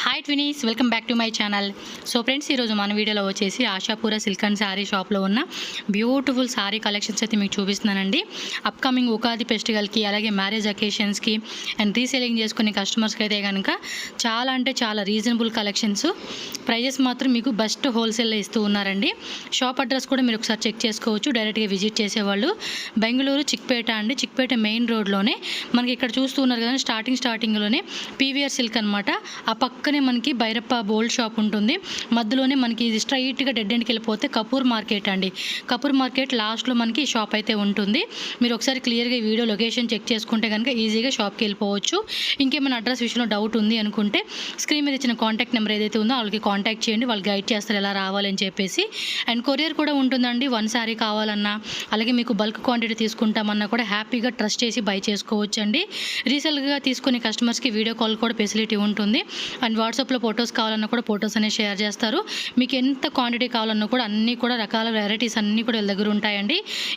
Hi twinnies, welcome back to my channel. So friends, ఈరోజు మన వీడియోలో వచ్చేసి ఆశాపూర సిల్క్ అండ్ శారీ షాప్లో ఉన్న బ్యూటిఫుల్ శారీ కలెక్షన్స్ అయితే మీకు చూపిస్తున్నానండి. అప్కమింగ్ ఉగాది ఫెస్టివల్కి, అలాగే మ్యారేజ్ అకేషన్స్కి అండ్ రీసేలింగ్ చేసుకునే కస్టమర్స్కి అయితే కనుక చాలా అంటే చాలా రీజనబుల్ కలెక్షన్స్, ప్రైజెస్ మాత్రం మీకు బెస్ట్ హోల్సేల్లో ఇస్తూ ఉన్నారండి. షాప్ అడ్రస్ కూడా మీరు ఒకసారి చెక్ చేసుకోవచ్చు. డైరెక్ట్గా విజిట్ చేసేవాళ్ళు బెంగళూరు చిక్పేట అండి. చిక్పేట మెయిన్ రోడ్లోనే మనకి ఇక్కడ చూస్తూ ఉన్నారు కదా, స్టార్టింగ్లోనే పీవీఆర్ సిల్క్ అనమాట. ఆ పక్కనే మనకి భైరప్ప బోల్డ్ షాప్ ఉంటుంది. మధ్యలోనే మనకి ఇది స్ట్రైట్గా డెడ్ ఎండ్కి వెళ్ళిపోతే కపూర్ మార్కెట్ అండి. కపూర్ మార్కెట్ లాస్ట్లో మనకి షాప్ అయితే ఉంటుంది. మీరు ఒకసారి క్లియర్గా ఈ వీడియో లొకేషన్ చెక్ చేసుకుంటే కనుక ఈజీగా షాప్కి వెళ్ళిపోవచ్చు. ఇంకేమైనా అడ్రస్ విషయంలో డౌట్ ఉంది అనుకుంటే స్క్రీన్ మీద ఇచ్చిన కాంటాక్ట్ నెంబర్ ఏదైతే ఉందో వాళ్ళకి కాంటాక్ట్ చేయండి. వాళ్ళు గైడ్ చేస్తారు ఎలా రావాలని చెప్పేసి. అండ్ కొరియర్ కూడా ఉంటుందండి. వన్ శారీ కావాలన్నా, అలాగే మీకు బల్క్ క్వాంటిటీ తీసుకుంటామన్నా కూడా హ్యాపీగా ట్రస్ట్ చేసి బై చేసుకోవచ్చు అండి. రీసెల్గా తీసుకునే కస్టమర్స్కి వీడియో కాల్ కూడా ఫెసిలిటీ ఉంటుంది. అండ్ వాట్సాప్లో ఫొటోస్ కావాలన్నా కూడా ఫొటోస్ అనేవి షేర్ చేస్తారు. మీకు ఎంత క్వాంటిటీ కావాలన్నా కూడా అన్నీ కూడా రకాల వెరైటీస్ అన్నీ కూడా వీళ్ళ దగ్గర ఉంటాయండి.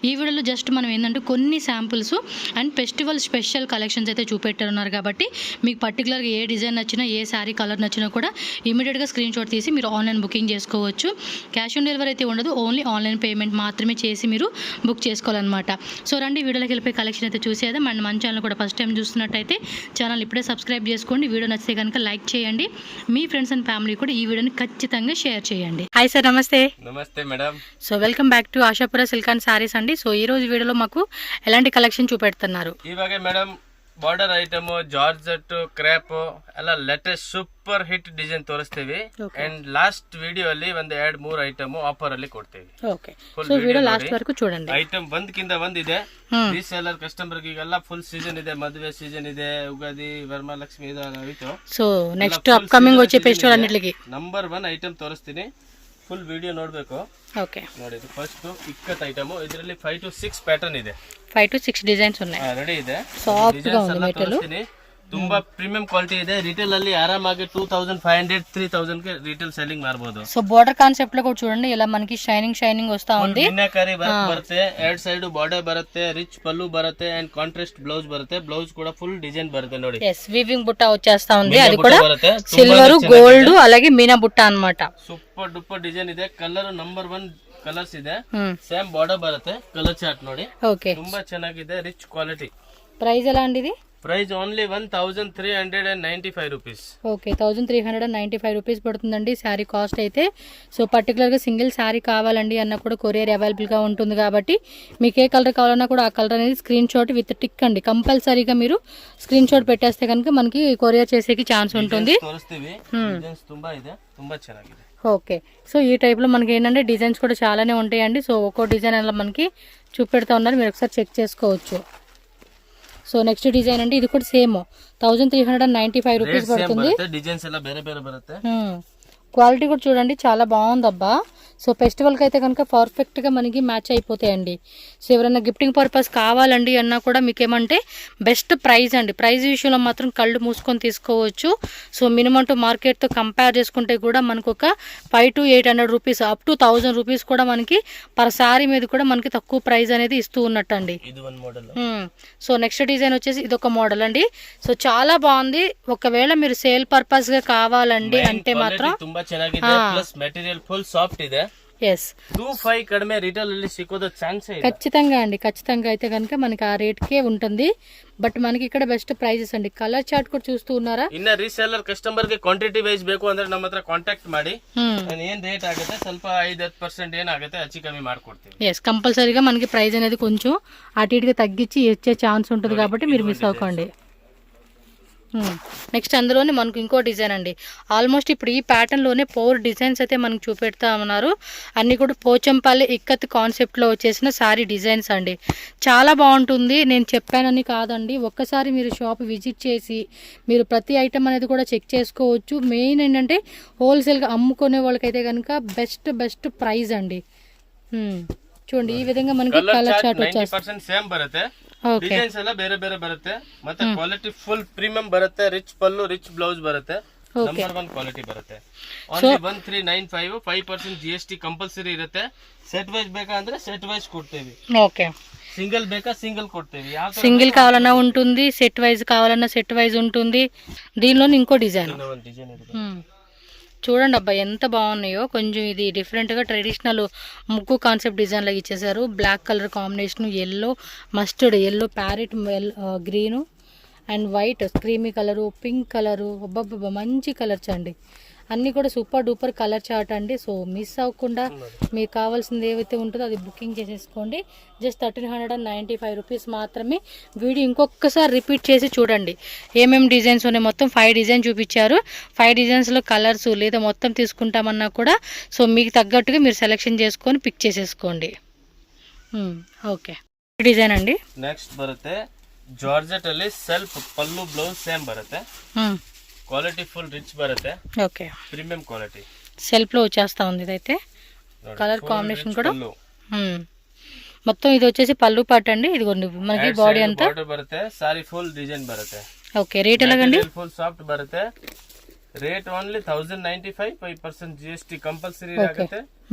ఈ వీడియోలో జస్ట్ మనం ఏంటంటే కొన్ని samples and festival special collections అయితే చూపెట్టున్నారు కాబట్టి మీకు పర్టికులర్గా ఏ డిజైన్ నచ్చినా, ఏ శారీ కలర్ నచ్చినా కూడా ఇమీడియట్గా స్క్రీన్ షాట్ తీసి మీరు ఆన్లైన్ బుకింగ్ చేసుకోవచ్చు. క్యాష్ ఆన్ డెలివరీ అయితే ఉండదు. ఓన్లీ ఆన్లైన్ పేమెంట్ మాత్రమే చేసి మీరు బుక్ చేసుకోవాలన్నమాట. సో రండి, వీడియోలోకి వెళ్ళిపోయి కలెక్షన్ అయితే చూసేద్దాం. అండ్ మన ఛానల్ కూడా ఫస్ట్ టైం చూస్తున్నట్టయితే ఛానల్ ఇప్పుడే సబ్స్క్రైబ్ చేసుకోండి. వీడియో నచ్చితే కనుక లైక్ చేయండి. మీ ఫ్రెండ్స్ అండ్ ఫ్యామిలీ కూడా ఈ వీడియోని ఖచ్చితంగా షేర్ చేయండి. హాయ్ సార్, నమస్తే. నమస్తే madam. So welcome back to Ashapura silk and saris అండి. సో ఈ రోజు వీడియోలో మాకు ఎలాంటి కలెక్షన్ చూపెడుతున్నారు? ಇವಾಗ madam border item, georgette, crepe ಎಲ್ಲ ಲೇಟೆಸ್ಟ್ ಸೂಪರ್ ಹಿಟ್ ಡಿಸೈನ್ ತೋರಿಸ್ತೀವಿ. ಅಂಡ್ ಲಾಸ್ಟ್ ವಿಡಿಯೋ ಅಲ್ಲಿ ಒಂದ್ 2-3 ಐಟಮ್ ಆಫರ್ ಅಲ್ಲಿ ಕೊಡ್ತೀವಿ. ಓಕೆ, ಸೊ ವಿಡಿಯೋ ಲಾಸ್ಟ್ ವರೆಗೂ చూడండి. ಐಟಮ್ ಒಂದಕ್ಕಿಂತ ಒಂದಿದೆ. ರೀಸೇಲರ್ ಕಸ್ಟಮರ್ ಗೆಲ್ಲ ಫುಲ್ ಸೀಸನ್ ಇದೆ, ಮದುವೆ ಸೀಸನ್ ಇದೆ, ಉಗಾದಿ, ವರಮಹಾಲಕ್ಷ್ಮಿ ಇದಾಯ್ತು. ಸೊ ನೆಕ್ಸ್ಟ್ ಅಪ್ಕಮಿಂಗ್ వచ్చే ಫೆಸ್ಟಿವಲ್ అన్నిటికి ನಂಬರ್ 1 ಐಟಮ್ ತೋರಿಸ್ತೀನಿ. ಫುಲ್ ವಿಡಿಯೋ ನೋಡ್ಬೇಕು. ಓಕೆ, ನೋಡಿ ಇದು ಫಸ್ಟ್ ಇಕ್ಕತ್ ಐಟಮ್. ಇದರಲ್ಲಿ 5 to 6 ಪ್ಯಾಟರ್ನ್ ಇದೆ. 5 to 6 ಡಿಸೈನ್ಸ್ ఉన్నాయి. ರೆಡಿ ಇದೆ. ಸಾಫ್ಟ್ గా ఉంది మెటీరియల్. ತುಂಬಾ ಪ್ರೀಮಿಯಂ ಕ್ವಾಲಿಟಿ ಇದೆ. ರಿಟೇಲ್ ಅಲ್ಲಿ ಆರಾಮಾಗಿ 2500-3000 ಗೆ ರಿಟೇಲ್ ಸೆಲ್ಲಿಂಗ್ ಮಾಡಬಹುದು. సో బోర్డర్ కాన్సెప్ట్ లో కూడా చూడండి, ఇలా మనకి షైనింగ్ వస్తా ఉంది. ಮೀನಾಕಾರಿ ವರ್ಕ್ ಬರುತ್ತೆ, ಎರಡ್ ಸೈಡ್ ಬಾರ್ಡರ್ ಬರುತ್ತೆ, ರಿಚ್ ಪಲ್ಲು ಬರುತ್ತೆ ಅಂಡ್ ಕಾಂಟ್ರಾಸ್ಟ್ ಬ್ಲೌಸ್ ಬರುತ್ತೆ. ಬ್ಲೌಸ್ కూడా ఫుల్ డిజైన్ బರುತ್ತೆ ನೋಡಿ. yes, వీవింగ్ బుట్ట వచ్చేస్తా ఉంది. అది కూడా సిల్వర్, గోల్డ్, అలాగే మీనా బుట్ట అన్నమాట. ಸೂಪರ್ ಡೂಪರ್ ಡಿಸೈನ್ ಇದೆ. ಕಲರ್ ನಂಬರ್ 1 ಕಲರ್ಸ್ ಇದೆ. ಸೇಮ್ ಬಾರ್ಡರ್ ಬರುತ್ತೆ. ಕಲರ್ ಚಾರ್ಟ್ ನೋಡಿ. ಓಕೆ, ತುಂಬಾ ಚೆನ್ನಾಗಿದೆ. Rich quality. ప్రైస్ ఎలా అండి ఇది? Price only 1395 rupees. Okay, 1395 rupees పడుతుందండి శారీ కాస్ట్ అయితే. సో పర్టికులర్గా సింగిల్ శారీ కావాలండి అన్న కూడా కొరియర్ అవైలబుల్గా ఉంటుంది కాబట్టి మీకు ఏ కలర్ కావాలన్నా కూడా ఆ కలర్ అనేది స్క్రీన్ షాట్ విత్ టిక్ అండి. కంపల్సరీగా మీరు స్క్రీన్ షాట్ పెట్టేస్తే కనుక మనకి కొరియర్ చేసేకి ఛాన్స్ ఉంటుంది. ఓకే, సో ఈ టైప్లో మనకి ఏంటంటే డిజైన్స్ కూడా చాలానే ఉంటాయండి. సో ఒక్కో డిజైన్ అలా మనకి చూపెడతా ఉన్నారు, మీరు ఒకసారి చెక్ చేసుకోవచ్చు. సో నెక్స్ట్ డిజైన్ అండి, ఇది కూడా సేమ్ 1395 రూపీస్ పడుతుంది. క్వాలిటీ కూడా చూడండి, చాలా బాగుంది అబ్బా. సో ఫెస్టివల్కి అయితే కనుక పర్ఫెక్ట్గా మనకి మ్యాచ్ అయిపోతాయండి. సో ఎవరైనా గిఫ్టింగ్ పర్పస్ కావాలండి అన్నా కూడా మీకు ఏమంటే బెస్ట్ ప్రైస్ అండి. ప్రైస్ విషయంలో మాత్రం కళ్ళు మూసుకొని తీసుకోవచ్చు. సో మినిమం టు మార్కెట్తో కంపేర్ చేసుకుంటే కూడా మనకు ఒక 500 to 800 rupees up to 1000 rupees కూడా మనకి పర్ శారీ మీద కూడా మనకి తక్కువ ప్రైస్ అనేది ఇస్తూ ఉన్నట్టండి. సో నెక్స్ట్ డిజైన్ వచ్చేసి ఇది ఒక మోడల్ అండి. సో చాలా బాగుంది. ఒకవేళ మీరు సేల్ పర్పస్గా కావాలండి అంటే మాత్రం కడిమే రిటైల్ ಅಲ್ಲಿ ಸಿಗೋದು ಚಾನ್ಸ್ ಇದೆ. ఖచ్చితంగా అండి, ఖచ్చితంగా అయితే కనుక మనకి ఆ రేట్కే ఉంటుంది. బట్ మనకి ఇక్కడ బెస్ట్ ప్రైజెస్ అండి. కలర్ చార్ట్ కూడా చూస్తూ ఉన్నారా? ಇನ್ನ ರೀಸೇಲರ್ ಕಸ್ಟಮರ್ ಗೆ ಕ್ವಾಂಟಿಟಿ ವೈಸ್ ಬೇಕು ಅಂದ್ರೆ ನಮ್ಮ ಹತ್ರ ಕಾಂಟ್ಯಾಕ್ಟ್ ಮಾಡಿ ಏನ್ ರೇಟ್ ಆಗುತ್ತೆ ಸ್ವಲ್ಪ 5-10% ಏನಾಗುತ್ತೆ ಹೆಚ್ಚು ಕಮ್ಮಿ ಮಾಡ್ಕೊಡ್ತೀವಿ. ఎస్, కంపల్సరీగా మనకి ప్రైస్ అనేది కొంచెం అటు ఇటుగా తగ్గించి ఇచ్చే ఛాన్స్ ఉంటుంది కాబట్టి మీరు మిస్ అవ్వకండి. నెక్స్ట్ అందులోనే మనకు ఇంకో డిజైన్ అండి. ఆల్మోస్ట్ ఇప్పుడు ఈ ప్యాటర్న్లోనే 4 డిజైన్స్ అయితే మనకు చూపెడతా ఉన్నారు. అన్నీ కూడా పోచంపల్లి ఇక్కత్ కాన్సెప్ట్లో వచ్చేసిన శారీ డిజైన్స్ అండి. చాలా బాగుంటుంది. నేను చెప్పానని కాదండి, ఒక్కసారి మీరు షాప్ విజిట్ చేసి మీరు ప్రతి ఐటమ్ అనేది కూడా చెక్ చేసుకోవచ్చు. మెయిన్ ఏంటంటే హోల్సేల్గా అమ్ముకునే వాళ్ళకైతే కనుక బెస్ట్ ప్రైస్ అండి. చూడండి, ఈ విధంగా మనకి కలర్ చార్ట్ వచ్చేస్తుంది. ಡಿಸೈನ್ಸ್ ಎಲ್ಲ ಬೇರೆ ಬೇರೆ ಬರುತ್ತೆ. ಮತ್ತೆ ಕ್ವಾಲಿಟಿ ಫುಲ್ ಪ್ರೀಮಿಯಂ ಬರುತ್ತೆ. ರಿಚ್ ಪಲ್ಲು, ರಿಚ್ ಬ್ಲೌಸ್ ಬರುತ್ತೆ. ನಂಬರ್ 1 ಕ್ವಾಲಿಟಿ ಬರುತ್ತೆ. ಓನ್ಲಿ 1395, 5% GST ಕಂಪಲ್ಸರಿ ಇರುತ್ತೆ. ಸೆಟ್ ವೈಸ್ ಬೇಕಂದ್ರೆ ಸೆಟ್ ವೈಸ್ ಕೊಡ್ತೀವಿ. ಓಕೆ, సింగిల్ ಬೇಕಾ సింగిల్ కొಡ್ತೇವೆ. ಯಾವ ತರ సింగిల్ కావాలన్నా ఉంటుంది, సెట్ వైజ్ కావాలన్నా సెట్ వైజ్ ఉంటుంది. దీనిలో ఇంకో డిజైన్ డిజైన్ ಇದೆ. చూడండి అబ్బా ఎంత బాగున్నాయో. కొంచెం ఇది డిఫరెంట్గా ట్రెడిషనల్ ముగ్గు కాన్సెప్ట్ డిజైన్ లాగా ఇచ్చేసారు. Black colour combination, yellow mustard, yellow parrot green and white creamy colour, pink colour. అబ్బబ్బబ్బా మంచి కలర్స్ అండి. అన్నీ కూడా సూపర్ డూపర్ కలర్ చార్ట్ అండి. సో మిస్ అవ్వకుండా మీకు కావాల్సింది ఏవైతే ఉంటుందో అది బుకింగ్ చేసేసుకోండి. జస్ట్ 1395 రూపీస్ మాత్రమే. వీడియో ఇంకొకసారి రిపీట్ చేసి చూడండి ఏమేమి డిజైన్స్ ఉన్నాయి. మొత్తం 5 డిజైన్ చూపించారు. 5 డిజైన్స్లో కలర్స్ లేదా మొత్తం తీసుకుంటామన్నా కూడా సో మీకు తగ్గట్టుగా మీరు సెలెక్షన్ చేసుకొని పిక్ చేసేసుకోండి. ఓకే డిజైన్ అండి. నెక్స్ట్ బರುತ್ತೆ జార్జెట్ ಅಲ್ಲಿ ಸೆಲ್ಫ್ ಪಲ್ಲು ಬ್ಲೌಸ್ ಸೇಮ್ ಬರುತ್ತೆ. క్వాలిటీ ఫుల్ రిచ్ బರುತ್ತೆ. ఓకే ప్రీమియం క్వాలిటీ సెల్ఫ్ లో వచ్చేస్తా ఉంది. ఇదైతే కలర్ కాంబినేషన్ కూడా మొత్తం ఇది వచ్చేసి పళ్ళు పాట అండి. ఇది మనకి బాడీ అంతా బార్డర్ బರುತ್ತೆ. సారీ ఫుల్ డిజైన్ బರುತ್ತೆ. ఓకే రేట్ ఎలాగండి? ఫుల్ సాఫ్ట్ ಬರುತ್ತೆ. Rate only 1095. 5% GST ಕಂಪಲ್ಸರಿ ಆಗುತ್ತೆ.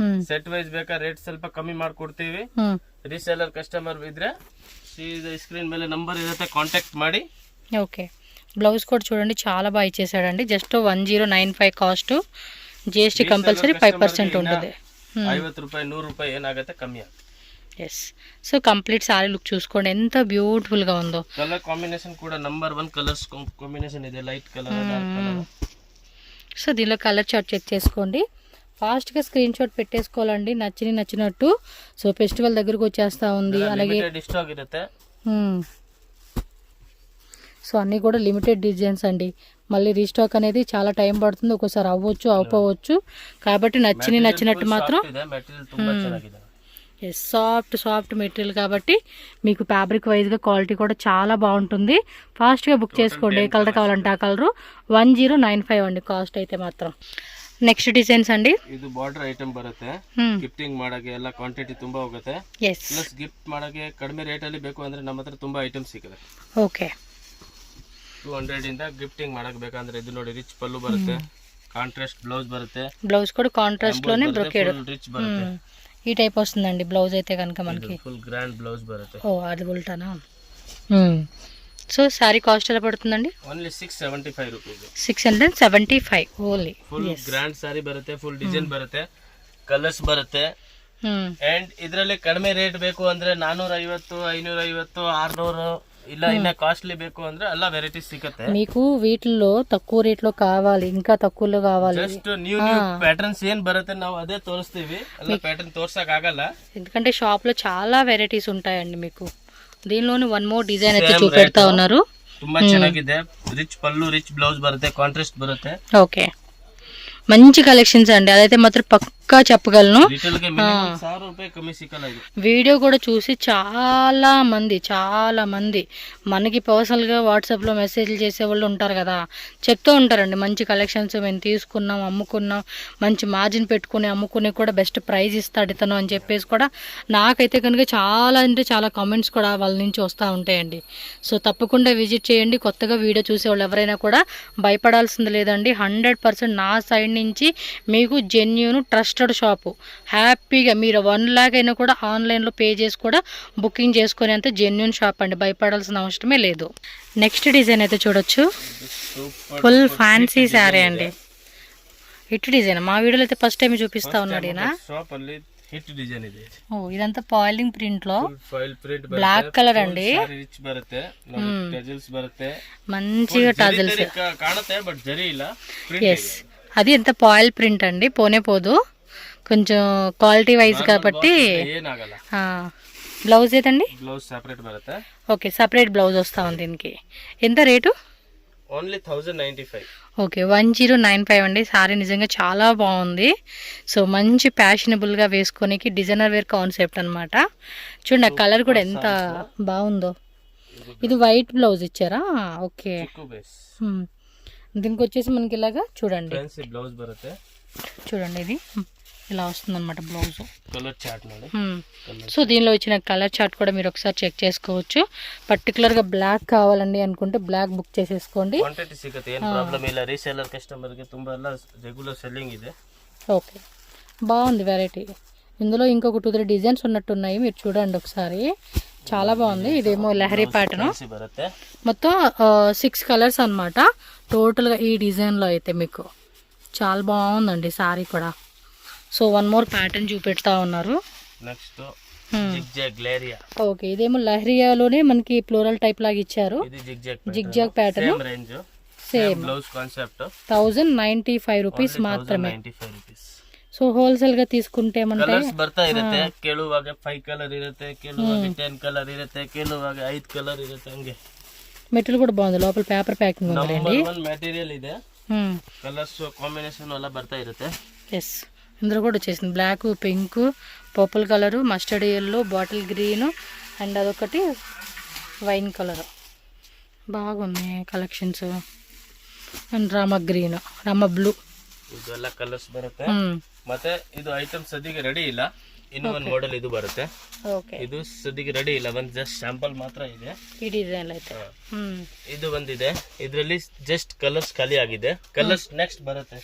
ಸೆಟ್ ವೈಸ್ ಬೇಕಾ ರೇಟ್ ಸ್ವಲ್ಪ ಕಮ್ಮಿ ಮಾಡ್ಕೊಡ್ತೀವಿ. ರೀಸೇಲರ್ ಕಸ್ಟಮರ್ ಇದ್ರೆ స్క్రీన్ ಮೇಲೆ నంబర్ ఇదైతే కాంటాక్ట్ ಮಾಡಿ. ఓకే బ్లౌజ్ కూడా చూడండి చాలా బాగా ఇచ్చేసాడండి. Just 1095 cost. జిఎస్టీ కంపల్సరీ 5% ఉంటుంది. 50 ರೂಪಾಯಿ 100 ರೂಪಾಯಿ ಏನಾಗುತ್ತೆ ಕಮ್ಮಿ ಆಗುತ್ತೆ. Yes so complete sari look చూసుకోండి ఎంత బ్యూటిఫుల్ గా ఉందో. కలర్ కాంబినేషన్ కూడా నంబర్ 1 కలర్స్ కాంబినేషన్ ಇದೆ. Light colour, dark colour. So దీనిలో కలర్ చార్ట్ చెక్ చేసుకోండి. ఫాస్ట్గా స్క్రీన్ షాట్ పెట్టేసుకోవాలండి నచ్చినట్టు. సో ఫెస్టివల్ దగ్గరకు వచ్చేస్తా ఉంది. అలాగే స్టాక్ ఇರುತ್ತೆ. సో అన్నీ కూడా లిమిటెడ్ డిజైన్స్ అండి. మళ్ళీ రీస్టాక్ అనేది చాలా టైం పడుతుంది. ఒక్కోసారి అవ్వచ్చు అవ్వకపోవచ్చు. కాబట్టి నచ్చినట్టు మాత్రం సాఫ్ట్ మెటీరియల్ కాబట్టి మీకు ఫ్యాబ్రిక్ వైజ్గా క్వాలిటీ కూడా చాలా బాగుంటుంది. ఫాస్ట్గా బుక్ చేసుకోండి. ఏ కలర్ కావాలంటే ఆ కలరు. 1095 అండి కాస్ట్ అయితే మాత్రం. ನೆಕ್ಸ್ಟ್ ಡಿಸೈನ್ಸ್ ಅಂಡಿ ಇದು ಬಾರ್ಡರ್ ಐಟಮ್ ಬರುತ್ತೆ. ಗಿಫ್ಟಿಂಗ್ ಮಾಡಕ್ಕೆ ಎಲ್ಲ ಕ್ವಾಂಟಿಟಿ ತುಂಬಾ ಹೋಗುತ್ತೆ. ಪ್ಲಸ್ ಗಿಫ್ಟ್ ಮಾಡಕ್ಕೆ ಕಡಿಮೆ ರೇಟ್ ಅಲ್ಲಿ ಬೇಕು ಅಂದ್ರೆ ನಮ್ಮ ಹತ್ರ ತುಂಬಾ ಐಟಮ್ ಸಿಗುತ್ತೆ. ಓಕೆ 200 ಇಂದ ಗಿಫ್ಟಿಂಗ್ ಮಾಡಕ್ಕೆ ಬೇಕಂದ್ರೆ ಇದು ನೋಡಿ ರಿಚ್ ಪಲ್ಲು ಬರುತ್ತೆ. ಕಾಂಟ್ರಾಸ್ಟ್ ಬ್ಲೌಸ್ ಬರುತ್ತೆ. బ్లౌజ్ కూడా కాంట్రాస్ట్ లోనే బ్రొకేడ్ రిచ్ బರುತ್ತೆ. ఈ టైప్ వస్తుందండి బ్లౌజ్ అయితే కనుక మనకి. ఫుల్ గ్రాండ్ బ్లౌజ్ బರುತ್ತೆ. ఓ అది ఉల్టానా. సో సారీ కాస్ట్ ఎలా పడుతుందండి? Only 675 rupees. 675 only. Full grand sari బರುತ್ತೆ. ఫుల్ ಡಿಸೈನ್ ಬರುತ್ತೆ. ಕಲರ್ಸ್ ಬರುತ್ತೆ. ಅಂಡ್ ಇದರಲ್ಲಿ ಕಡಿಮೆ ರೇಟ್ ಬೇಕು ಅಂದ್ರೆ 450, 550, 600 ಇಲ್ಲ ಇನ್ನ ಕಾಸ್ಟ್ಲಿ ಬೇಕು ಅಂದ್ರೆ ಎಲ್ಲ ವೆರೈಟೀಸ್ ಸಿಗುತ್ತೆ. మీకు వీటిల్లో తక్కువ రేట్ లో కావాలి, ఇంకా తక్కువలో కావాలి, జస్ట్ న్యూ ప్యాటర్న్స్ ఏం బರುತ್ತೆ ನಾವು అదే తోరిస్తేవి. అలా ప్యాటర్న్ తోర్సక ಆಗಲ್ಲ. ఎందుకంటే షాప్ లో చాలా వెరైటీస్ ఉంటాయండి. మీకు దీనిలోని వన్ మోర్ డిజైన్ అయితే చూపెడతా ఉన్నారు. ತುಂಬಾ ಚೆನ್ನಾಗಿದೆ. రిచ్ పల్లు, రిచ్ బ్లౌజ్ బರುತ್ತೆ. కాంట్రాస్ట్ బರುತ್ತೆ. ఓకే మంచి కలెక్షన్స్ అండి. అదైతే మాత్రం పక్కా చెప్పగలను. వీడియో కూడా చూసి చాలా మంది మనకి పర్సనల్గా వాట్సాప్లో మెసేజ్లు చేసే వాళ్ళు ఉంటారు కదా, చెప్తూ ఉంటారండి మంచి కలెక్షన్స్ మేము తీసుకున్నాం, అమ్ముకున్నాం, మంచి మార్జిన్ పెట్టుకుని అమ్ముకునే కూడా బెస్ట్ ప్రైజ్ ఇస్తాడు ఇతను అని చెప్పేసి కూడా నాకైతే కనుక చాలా అంటే చాలా కామెంట్స్ కూడా వాళ్ళ నుంచి వస్తూ ఉంటాయండి. సో తప్పకుండా విజిట్ చేయండి. కొత్తగా వీడియో చూసే వాళ్ళు ఎవరైనా కూడా భయపడాల్సింది లేదండి. 100% నా సైడ్ నుంచి మీకు జెన్యూన్ ట్రస్టెడ్ షాపు. హ్యాపీగా మీరు 1 lakh అయినా కూడా ఆన్లైన్లో పే చేసి కూడా బుకింగ్ చేసుకునేంత జెన్యూన్ షాప్ అండి. భయపడాల్సిన అవసరమే లేదు. నెక్స్ట్ డిజైన్ అయితే చూడొచ్చు. ఫుల్ ఫ్యాన్సీ శారీ అండి. హిట్ డిజైన్ మా వీడియోలో అయితే ఫస్ట్ టైం చూపిస్తా ఉన్నాడు ఈయన. హిట్ డిజైన్ ఇది. ఓ ఇదంతా పాయిలింగ్ ప్రింట్ లో బ్లాక్ కలర్ అండి. ರಿಚ್ ಬರುತ್ತೆ. ಟಜಲ್ಸ್ ಬರುತ್ತೆ. మంచిగా టజల్స్ ಕಾಣುತ್ತೆ ಬಟ್ ಜರಿ ಇಲ್ಲ. ఎస్ అది ఎంత పాయిల్ ప్రింట్ అండి, పోనే పోదు. కొంచెం క్వాలిటీ వైజ్ కాబట్టి. బ్లౌజ్ ఏదండి? బ్లౌజ్ సెపరేట్ బರುತ್ತೆ. ఓకే సపరేట్ బ్లౌజ్ వస్తా ఉంది దీనికి. ఎంత రేటు? ఓన్లీ 1095. ఓకే 1095 అండి. సారీ నిజంగా చాలా బాగుంది. సో మంచి ఫ్యాషనబుల్గా వేసుకోనికి డిజైనర్ వేర్ కాన్సెప్ట్ అనమాట. చూడండి ఆ కలర్ కూడా ఎంత బాగుందో. ఇది వైట్ బ్లౌజ్ ఇచ్చారా? ఓకే దీనికి వచ్చేసి మనకి ఇలాగా చూడండి బ్లౌజ్ బರುತ್ತೆ. చూడండి ఇది ఇలా వస్తుంది అనమాట బ్లౌజ్. Colour chart. సో దీనిలో వచ్చిన కలర్ చార్ట్ కూడా మీరు ఒకసారి చెక్ చేసుకోవచ్చు. పర్టికులర్గా బ్లాక్ కావాలండి అనుకుంటే బ్లాక్ బుక్ చేసేసుకోండి. ಕ್ವಾಂಟಿಟಿ ಸಿಗುತ್ತೆ, ಏನು ಪ್ರಾಬ್ಲಮ್ ಇಲ್ಲ. ರೀಸೇಲರ್ ಕಸ್ಟಮರ್ಗೆ ತುಂಬ ಎಲ್ಲ ರೆಗ್ಯುಲರ್ ಸೆಲ್ಲಿಂಗ್ ಇದೆ. ఓకే బాగుంది వెరైటీ. ఇందులో ఇంకొక 2-3 డిజైన్స్ ఉన్నట్టున్నాయి, మీరు చూడండి ఒకసారి. చాలా బాగుంది. ఇదేమో లహరి ప్యాటర్న్, ఫ్యాన్సీ బರುತ್ತೆ. మొత్తం 6 కలర్స్ అన్నమాట టోటల్గా ఈ డిజైన్లో అయితే. మీకు చాలా బాగుందండి సారీ కూడా. సో 1 మోర్ ప్యాటర్న్ చూపెడతా ఉన్నారు. Next zigzag leheriya. ఓకే, ఇదేమో లహరియాలోనే మనకి ఫ్లోరల్ టైప్ లాగా ఇచ్చారు. ఇది zigzag pattern, same range, same blouse concept. 1095 rupees ಮಾತ್ರమే. 95 ರೂಪೀಸ್. ಸೊ ಹೋಲ್ಸೇಲ್ గా తీసుకుంటే మనకి ಕಲರ್ಸ್ ಬರ್ತಾ ಇರುತ್ತೆ. ಕೇಳುವಾಗ 5 ಕಲರ್ ಇರುತ್ತೆ, ಕೇಳುವಾಗ 10 ಕಲರ್ ಇರುತ್ತೆ, ಕೇಳುವಾಗ 5 ಕಲರ್ ಇರುತ್ತೆ. ಹಂಗೆ మెటీరియల్ కూడా బాగుంది. లోపల పేపర్ ప్యాకింగ్ ఉందండి. ನಂಬರ್ 1 ಮೆಟೀರಿಯಲ್ ಇದೆ. కలర్స్ కాంబినేషన్ అలా ಬರ್ತಾ ಇರುತ್ತೆ. ఎస్, ఇందులో కూడా వచ్చేసింది black, pink, purple colour, mustard yellow, bottle green and అదొకటి వైన్ కలర్. బాగుంది collections. And Rama green, Rama blue, ಇದೆಲ್ಲ ಕಲರ್ಸ್ ಬರುತ್ತೆ. ಮತ್ತೆ ಇದು ಐಟಮ್ ಸದ್ಯಕ್ಕೆ ರೆಡಿ ಇಲ್ಲ. ಇನ್ನು ಒಂದು ಮಾಡೆಲ್ ಇದು ಬರುತ್ತೆ. ಓಕೆ, ಇದು ಸದ್ಯಕ್ಕೆ ರೆಡಿ ಇಲ್ಲ, ಒಂದು ಜಸ್ಟ್ ಸ್ಯಾಂಪಲ್ ಮಾತ್ರ ಇದೆ. ಈ ಡಿಸೈನ್ ಐತೆ. ಇದು ಒಂದಿದೆ, ಇದರಲ್ಲಿ ಜಸ್ಟ್ ಕಲರ್ಸ್ ಖಾಲಿ ಆಗಿದೆ. ಕಲರ್ಸ್ ನೆಕ್ಸ್ಟ್ ಬರುತ್ತೆ.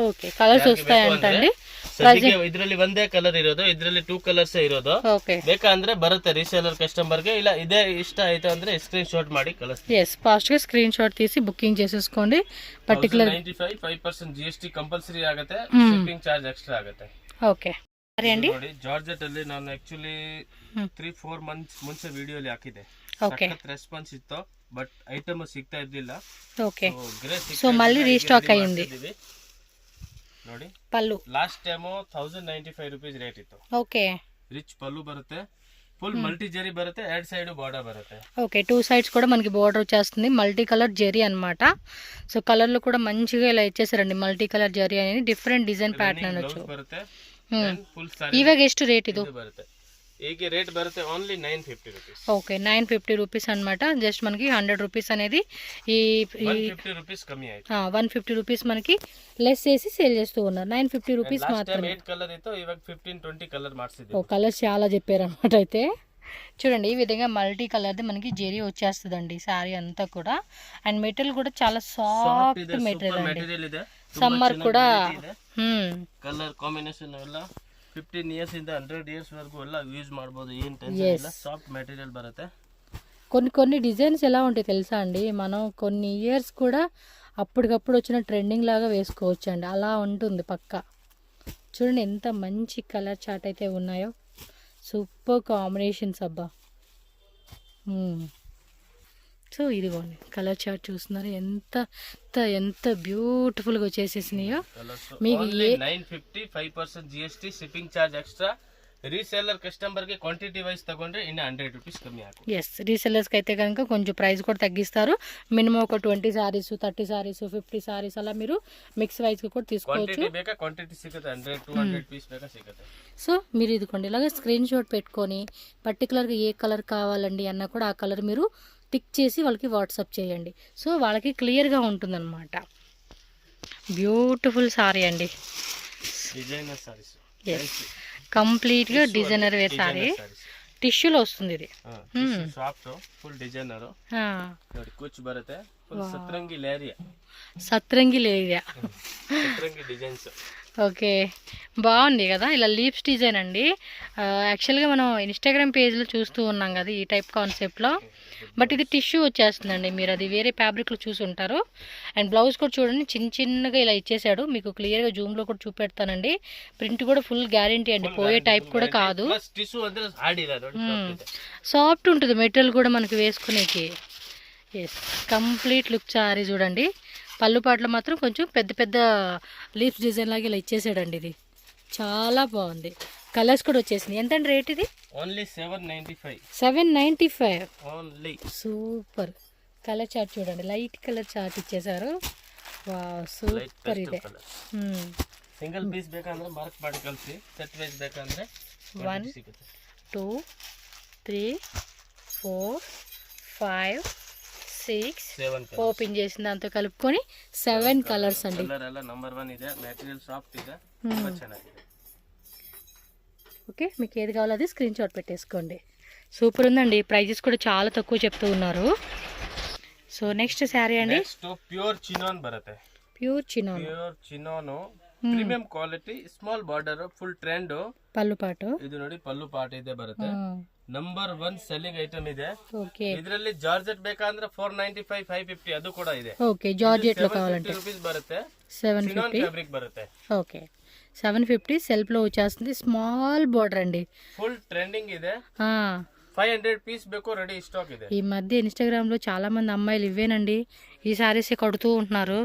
ఓకే, కలర్స్ వస్తాయంటండి. ಸದ್ಯಕ್ಕೆ ಇದರಲ್ಲಿ ಒಂದೇ ಕಲರ್ ಇರೋದು, ಇದರಲ್ಲಿ 2 ಕಲರ್ಸ್ ಇರೋದು. ఓకే, ಬೇಕಂದ್ರೆ ಬರುತ್ತೆ ರೀಸೇಲರ್ ಕಸ್ಟಮರ್ ಗೆ. ಇಲ್ಲ ಇದೇ ಇಷ್ಟ ಆಯ್ತು ಅಂದ್ರೆ ಸ್ಕ್ರೀನ್ ಶಾಟ್ ಮಾಡಿ ಕಳಿಸ್ತೀವಿ. ఎస్, ఫాస్ట్ గా స్క్రీన్ షాట్ తీసి బుకింగ్ చేసేసుకోండి. పర్టికులర్ 95 5% GST ಕಂಪಲ್ಸರಿ ಆಗುತ್ತೆ. ಶಿಪ್ಪಿಂಗ್ ಚಾರ್ಜ್ ಎಕ್ಸ್ಟ್ರಾ ಆಗುತ್ತೆ. ఓకే, సరే అండి. ನೋಡಿ ಜಾರ್ಜೆಟ್ ಅಲ್ಲಿ ನಾನು ಆಕ್ಚುಲಿ 3-4 ಮಂತ್ಸ್ ಮುಂಚೆ ವಿಡಿಯೋಲಿ ಹಾಕಿದೆ. ఓకే, ಸಖತ್ ರೆಸ್ಪಾನ್ಸ್ ಇತ್ತು, ಬಟ್ ಐಟಮ್ ಸಿಗ್ತಾ ಇರ್ಲಿಲ್ಲ. ఓకే, ಗ್ರೇ సో మళ్ళీ రీస్టాక్ అయ్యింది. ನೋಡಿ పళ్ళు లాస్ట్ టైಮ್ 1095 ರೂಪೀಸ್ ರೇಟ್ ಇತ್ತು. ఓకే, ರಿಚ್ ಪಲ್ಲು ಬರುತ್ತೆ, ఫుల్ మల్టీ జరీ బರುತ್ತೆ, ఎడ్ సైడ్ బార్డర్ బರುತ್ತೆ. ఓకే, 2 సైడ్స్ కూడా మనకి బార్డర్ వచ్చేస్తుంది. మల్టీ కలర్ జరీ అన్నమాట. సో కలర్లు కూడా మంచిగా ఇలా ఇచ్చేసారండి. మల్టీ కలర్ జరీ అనేది డిఫరెంట్ డిజైన్ ప్యాటర్న్ అనొచ్చు. ಬರುತ್ತೆ. ಫುಲ್ ಇವಾಗ ಎಷ್ಟು ರೇಟ್ ಇದು? ಬರುತ್ತೆ ಈಗ ರೇಟ್ ಬರುತ್ತೆ ఓన్లీ 950 ರೂಪೀಸ್. ఓకే, 950 రూపీస్ అన్నమాట. జస్ట్ మనకి 100 రూపీస్ అనేది ఈ 150 ರೂಪೀಸ್ కಮ್ಮಿ ಆಯ್ತು. 150 రూపీస్ మనకి లెస్ చేసి సేల్ చేస్తూ ఉన్నారు. 950 రూపీస్ మాత్రమే. 8 కలర్ ఇతో ఇವಾಗ 15-20 కలర్ మార్చిది. ఓ కలర్స్ చాలా చెప్పారు అన్నమాట. అయితే చూడండి, ఈ విధంగా మల్టీ కలర్ది మనకి జెరీ వచ్చేస్తుందండి సారీ అంతా కూడా. అండ్ మెటీరియల్ కూడా చాలా సాఫ్ట్ మెటీరియల్ అండి. సమ్మర్ కూడా కలర్ కాంబినేషన్ ಎಲ್ಲ 15 ఇయర్స్ ಇಂದ 100 ఇయర్స్ వరకు ಎಲ್ಲ యూజ్ ಮಾಡಬಹುದು. ఏం టెన్షన్ ಇಲ್ಲ, సాఫ్ట్ మెటీరియల్ బರುತ್ತೆ. కొన్ని డిజైన్స్ ఎలా ఉంటాయి తెలుసా అండి, మనం కొన్ని ఇయర్స్ కూడా అప్పటికప్పుడు వచ్చిన ట్రెండింగ్ లాగా వేసుకోవచ్చు అండి. అలా ఉంటుంది పక్కా. చూడండి ఎంత మంచి కలర్ చార్ట్ అయితే ఉన్నాయో. సూపర్ కాంబినేషన్స్ అబ్బా. సో ఇదిగోండి కలర్ చార్ట్ చూస్తున్నారు ఎంత ఎంత బ్యూటిఫుల్గా వచ్చేసేసినాయో. మీకు 950 5% GST shipping charge extra. Reseller customer కి క్వాంటిటీ వైస్ తಗೊಂಡ್ರೆ ಇನ್ನ 100 ರೂಪೀಸ್ కಮ್ಮಿ ಆಗುತ್ತೆ. ఎస్, రీసెల్లర్స్కి అయితే కనుక కొంచెం ప్రైస్ కూడా తగ్గిస్తారు. మినిమం ఒక 20 సారీస్, 30 సారీస్, 50 సారీస్ అలా మీరు మిక్స్ వైజ్గా కూడా తీసుకోవచ్చు. క్వాంటిటీ ಬೇಕಾ క్వాంటిటీ ಸಿಗುತ್ತೆ, 100-200 పీస్ ಬೇಕಾ ಸಿಗುತ್ತೆ. సో మీరు ఇదిగోండి ఇలాగ స్క్రీన్ షాట్ పెట్టుకొని పర్టికులర్గా ఏ కలర్ కావాలండి అన్నా కూడా ఆ కలర్ మీరు టిక్ చేసి వాళ్ళకి వాట్సాప్ చేయండి. సో వాళ్ళకి క్లియర్గా ఉంటుందన్నమాట. బ్యూటిఫుల్ సారీ అండి. డిజైనర్ సారీస్. ఎస్, కంప్లీట్గా డిజైనర్ వేర్ సారీ. టిష్యూలో వస్తుంది ఇది. Soft full designer. ನೋಡಿ ಕುಚ್ ಬರುತ್ತೆ. ಫುಲ್ ಸತ್ರಂಗಿ ಲೇರಿಯಾ. సత్రంగి లేరియా. సత్రంగి డిజైన్స్. ఓకే, బాగుంది కదా. ఇలా లీప్స్ డిజైన్ అండి. యాక్చువల్గా మనం ఇన్స్టాగ్రామ్ పేజ్లో చూస్తూ ఉన్నాం కదా ఈ టైప్ కాన్సెప్ట్లో. బట్ ఇది టిష్యూ వచ్చేస్తుందండి. మీరు అది వేరే ఫ్యాబ్రిక్లో చూసి ఉంటారు. అండ్ బ్లౌజ్ కూడా చూడండి చిన్నగా ఇలా ఇచ్చేసాడు. మీకు క్లియర్గా జూమ్లో కూడా చూపెడతానండి. ప్రింట్ కూడా ఫుల్ గ్యారంటీ అండి, పోయే టైప్ కూడా కాదు. సాఫ్ట్ ఉంటుంది మెటీరియల్ కూడా మనకి వేసుకునేకి. ఎస్, కంప్లీట్ లుక్ సారీ చూడండి. పళ్ళు పాటలు మాత్రం కొంచెం పెద్ద లీఫ్స్ డిజైన్ లాగా ఇలా ఇచ్చేసాడండి. ఇది చాలా బాగుంది. కలర్స్ కూడా వచ్చేసినాయి. ఎంత అండి రేట్ ఇది? Only 795. 795 only. Super colour chart చూడండి, లైట్ కలర్ చార్ట్ ఇచ్చేసారు. వావ్, సూపర్ ಇದೆ. సింగిల్ పీస్ ಬೇಕಂದ್ರೆ ಮಾರ್ಕ್ ಮಾಡಿ ಕಳಿಸಿ. ಸೆಟ್ ವೈಸ್ ಬೇಕಂದ್ರೆ 1 2 3 4 5 6 7 ఓపెన్ చేసిన దాంతో కలుపుకొని 7 కలర్స్ అండి. కలర్ ಎಲ್ಲ ನಂಬರ್ 1 ಇದೆ. మెటీరియల్ సాఫ్ట్ ಇದೆ, ತುಂಬಾ ಚೆನ್ನಾಗಿದೆ. ఓకే, మీకు ఏది కావాలో అది స్క్రీన్ షాట్ పెట్టేసుకోండి. సూపర్ ఉందండి. ప్రైజెస్ కూడా చాలా తక్కువ చెప్తూ ఉన్నారు. సో నెక్స్ట్ శారీ అండి. నెక్స్ట్ ప్యూర్ చినాన్ బರುತ್ತೆ. Pure chinon. Pure chinon premium quality, small border, full trend. పళ్ళు పాటు ಇದು ನೋಡಿ ಪಲ್ಲು ಪಾಟ್ ಇದೆ ಬರುತ್ತೆ. ನಂಬರ್ 1 ಸೆಲ್ಲಿಂಗ್ ಐಟಮ್ ಇದೆ. ఓకే ಇದರಲ್ಲಿ ಜಾರ್ಜೆಟ್ ಬೇಕಂದ್ರೆ 495 550 ಅದು ಕೂಡ ಇದೆ. ఓకే జార్జెట్ లో కావాలంటే రూపీస్ బರುತ್ತೆ. 750 ఫ్యాబ్రిక్ బರುತ್ತೆ. ఓకే 750 సెల్ఫ్ లో వచ్చేస్తుంది. స్మాల్ బోర్డర్ అండి. ఫుల్ ట్రెండింగ్ ಇದೆ. 500 పీస్ ಬೇಕು, రెడీ స్టాక్ ಇದೆ. ఈ మధ్య ఇన్స్టాగ్రామ్ లో చాలా మంది అమ్మాయిలు ఇవేనండి ఈ సారీస్ కడుతూ ఉంటున్నారు.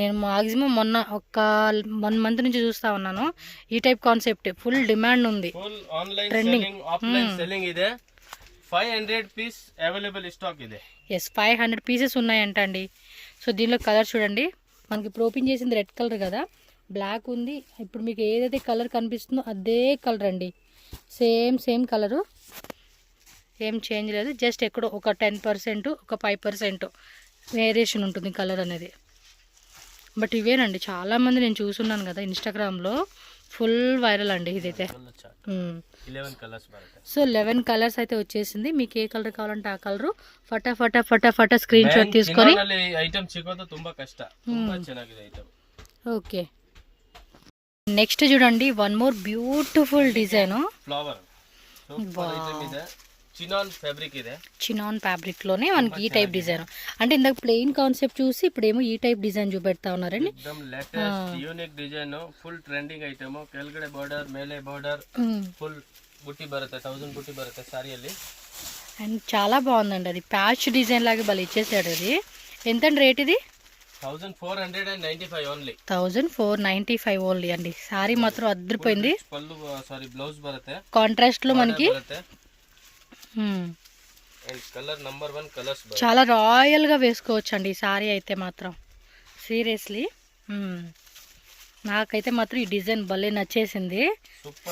నేను మాక్సిమం మొన్న ఒక 1 మంత్ నుంచి చూస్తా ఉన్నాను. ఈ టైప్ కాన్సెప్ట్ ఫుల్ డిమాండ్ ఉంది. Full online selling, offline selling ಇದೆ. 500 పీస్ అవైలబుల్ స్టాక్ ಇದೆ. ఎస్ 500 పీసెస్ ఉన్నాయంట అండి. సో దీనిలో కలర్ చూడండి. మనకి ఇప్పుడు ఓపెన్ చేసింది రెడ్ కలర్ కదా, బ్లాక్ ఉంది. ఇప్పుడు మీకు ఏదైతే కలర్ కనిపిస్తుందో అదే కలర్ అండి. సేమ్ కలరు, ఏం చేంజ్ లేదు. జస్ట్ ఎక్కడో ఒక 10% ఒక 5% వేరియేషన్ ఉంటుంది కలర్ అనేది. బట్ ఇవేనండి చాలామంది నేను చూస్తున్నాను కదా ఇన్స్టాగ్రామ్లో, ఫుల్ వైరల్ అండి ఇదైతే. 11 కలర్స్ బರುತ್ತೆ. సో 11 కలర్స్ అయితే వచ్చేసింది. మీకు ఏ కలర్ కావాలంటే ఆ కలరు ఫటాఫట స్క్రీన్ షాట్ తీసుకొని ఐటమ్ ಸಿಗೋದು ತುಂಬಾ ಕಷ್ಟ. ತುಂಬಾ ಚೆನ್ನಾಗಿದೆ ಐಟಮ್. ఓకే నెక్స్ట్ చూడండి, one more beautiful design. Flower super item ಇದೆ. చినాన్ ఫ్యాబ్రిక్ ಇದೆ. చినాన్ ఫ్యాబ్రిక్ లోనే మనకి ఈ టైప్ డిజైన్. అంటే ఇందాక ప్లెయిన్ కాన్సెప్ట్ చూసి ఇప్పుడేమో ఈ టైప్ డిజైన్ చూపెడతా ఉన్నారండి. एकदम latest unique design, full trending item. ಕೆಳಗಡೆ ಬಾರ್ಡರ್, ಮೇಲೆ ಬಾರ್ಡರ್, ఫుల్ బుట్టి బರುತ್ತೆ. 1000 బుట్టి బರುತ್ತೆ సారీಯಲ್ಲಿ. అండ్ చాలా బాగుందండి. అది ప్యాచ్ డిజైన్ లాగా భలే ఇచ్చేసాడు. అది ఎంత రేట్ ఇది? 1495 ఓన్లీ. 1495 ఓన్లీ అండి. సారీ మాత్రం అద్దరిపోయింది. పళ్ళు సారీ బ్లౌజ్ బರುತ್ತೆ. కాంట్రాస్ట్ లో మనకి కలర్ నంబర్ 1 కలర్స్ చాలా రాయల్ గా వేసుకోవచ్చు అండి ఈ సారీ అయితే మాత్రం. సీరియస్లీ నాకైతే మాత్రం ఈ డిజైన్ భలే నచ్చేసింది.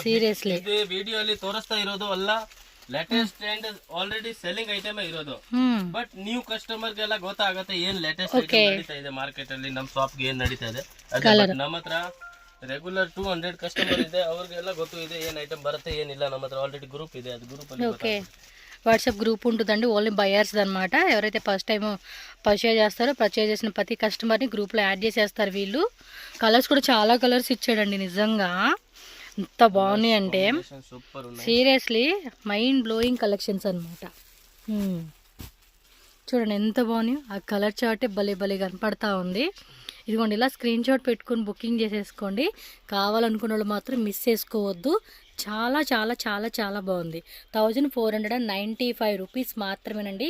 సీరియస్లీ ఇది వీడియోಲಿ ತೋರಿಸ್ತಾ ಇರೋದು ಅಲ್ಲ, latest and already selling item ಇರೋದು. ಬಟ್ ನ್ಯೂ ಕಸ್ಟಮರ್ ಗೆಲ್ಲ ಗೊತ್ತಾಗುತ್ತೆ ಏನ್ ಲೇಟೆಸ್ಟ್ ಐಟಮ್ ನಡೀತಾ ಇದೆ ಮಾರ್ಕೆಟ್ ಅಲ್ಲಿ, ನಮ್ಮ ಶಾಪ್ ಗೆ ಏನ್ ನಡೀತಾ ಇದೆ. ನಮ್ಮ ಹತ್ರ ರೆಗ್ಯುಲರ್ 200 ಕಸ್ಟಮರ್ ಇದೆ, ಅವ್ರಿಗೆಲ್ಲ ಗೊತ್ತು ಇದೆ ಏನ್ ಐಟಮ್ ಬರುತ್ತೆ ಏನಿಲ್ಲ. ನಮ್ಮ ಹತ್ರ ಆಲ್ರೆಡಿ గ్రూప్ ಇದೆ, ಅದು గ్రూప్ ಅಲ್ಲಿ ఓకే వాట్సాప్ గ్రూప్ ఉంటుందండి. ఓన్లీ బయర్స్ అనమాట. ఎవరైతే ఫస్ట్ టైం పర్చేజ్ చేస్తారో పర్చేజ్ చేసిన ప్రతి కస్టమర్ని గ్రూప్లో యాడ్ చేసేస్తారు వీళ్ళు. కలర్స్ కూడా చాలా కలర్స్ ఇచ్చాడండి. నిజంగా ఎంత బాగున్నాయి అంటే సీరియస్లీ మైండ్ బ్లోయింగ్ కలెక్షన్స్ అనమాట. చూడండి ఎంత బాగున్నాయో. ఆ కలర్ చార్టే భలే కనపడతా ఉంది. ఇదిగోండి ఇలా స్క్రీన్ షాట్ పెట్టుకొని బుకింగ్ చేసేసుకోండి. కావాలనుకున్న వాళ్ళు మాత్రం మిస్ చేసుకోవద్దు. చాలా చాలా చాలా చాలా బాగుంది. 1495 రూపీస్ మాత్రమేనండి.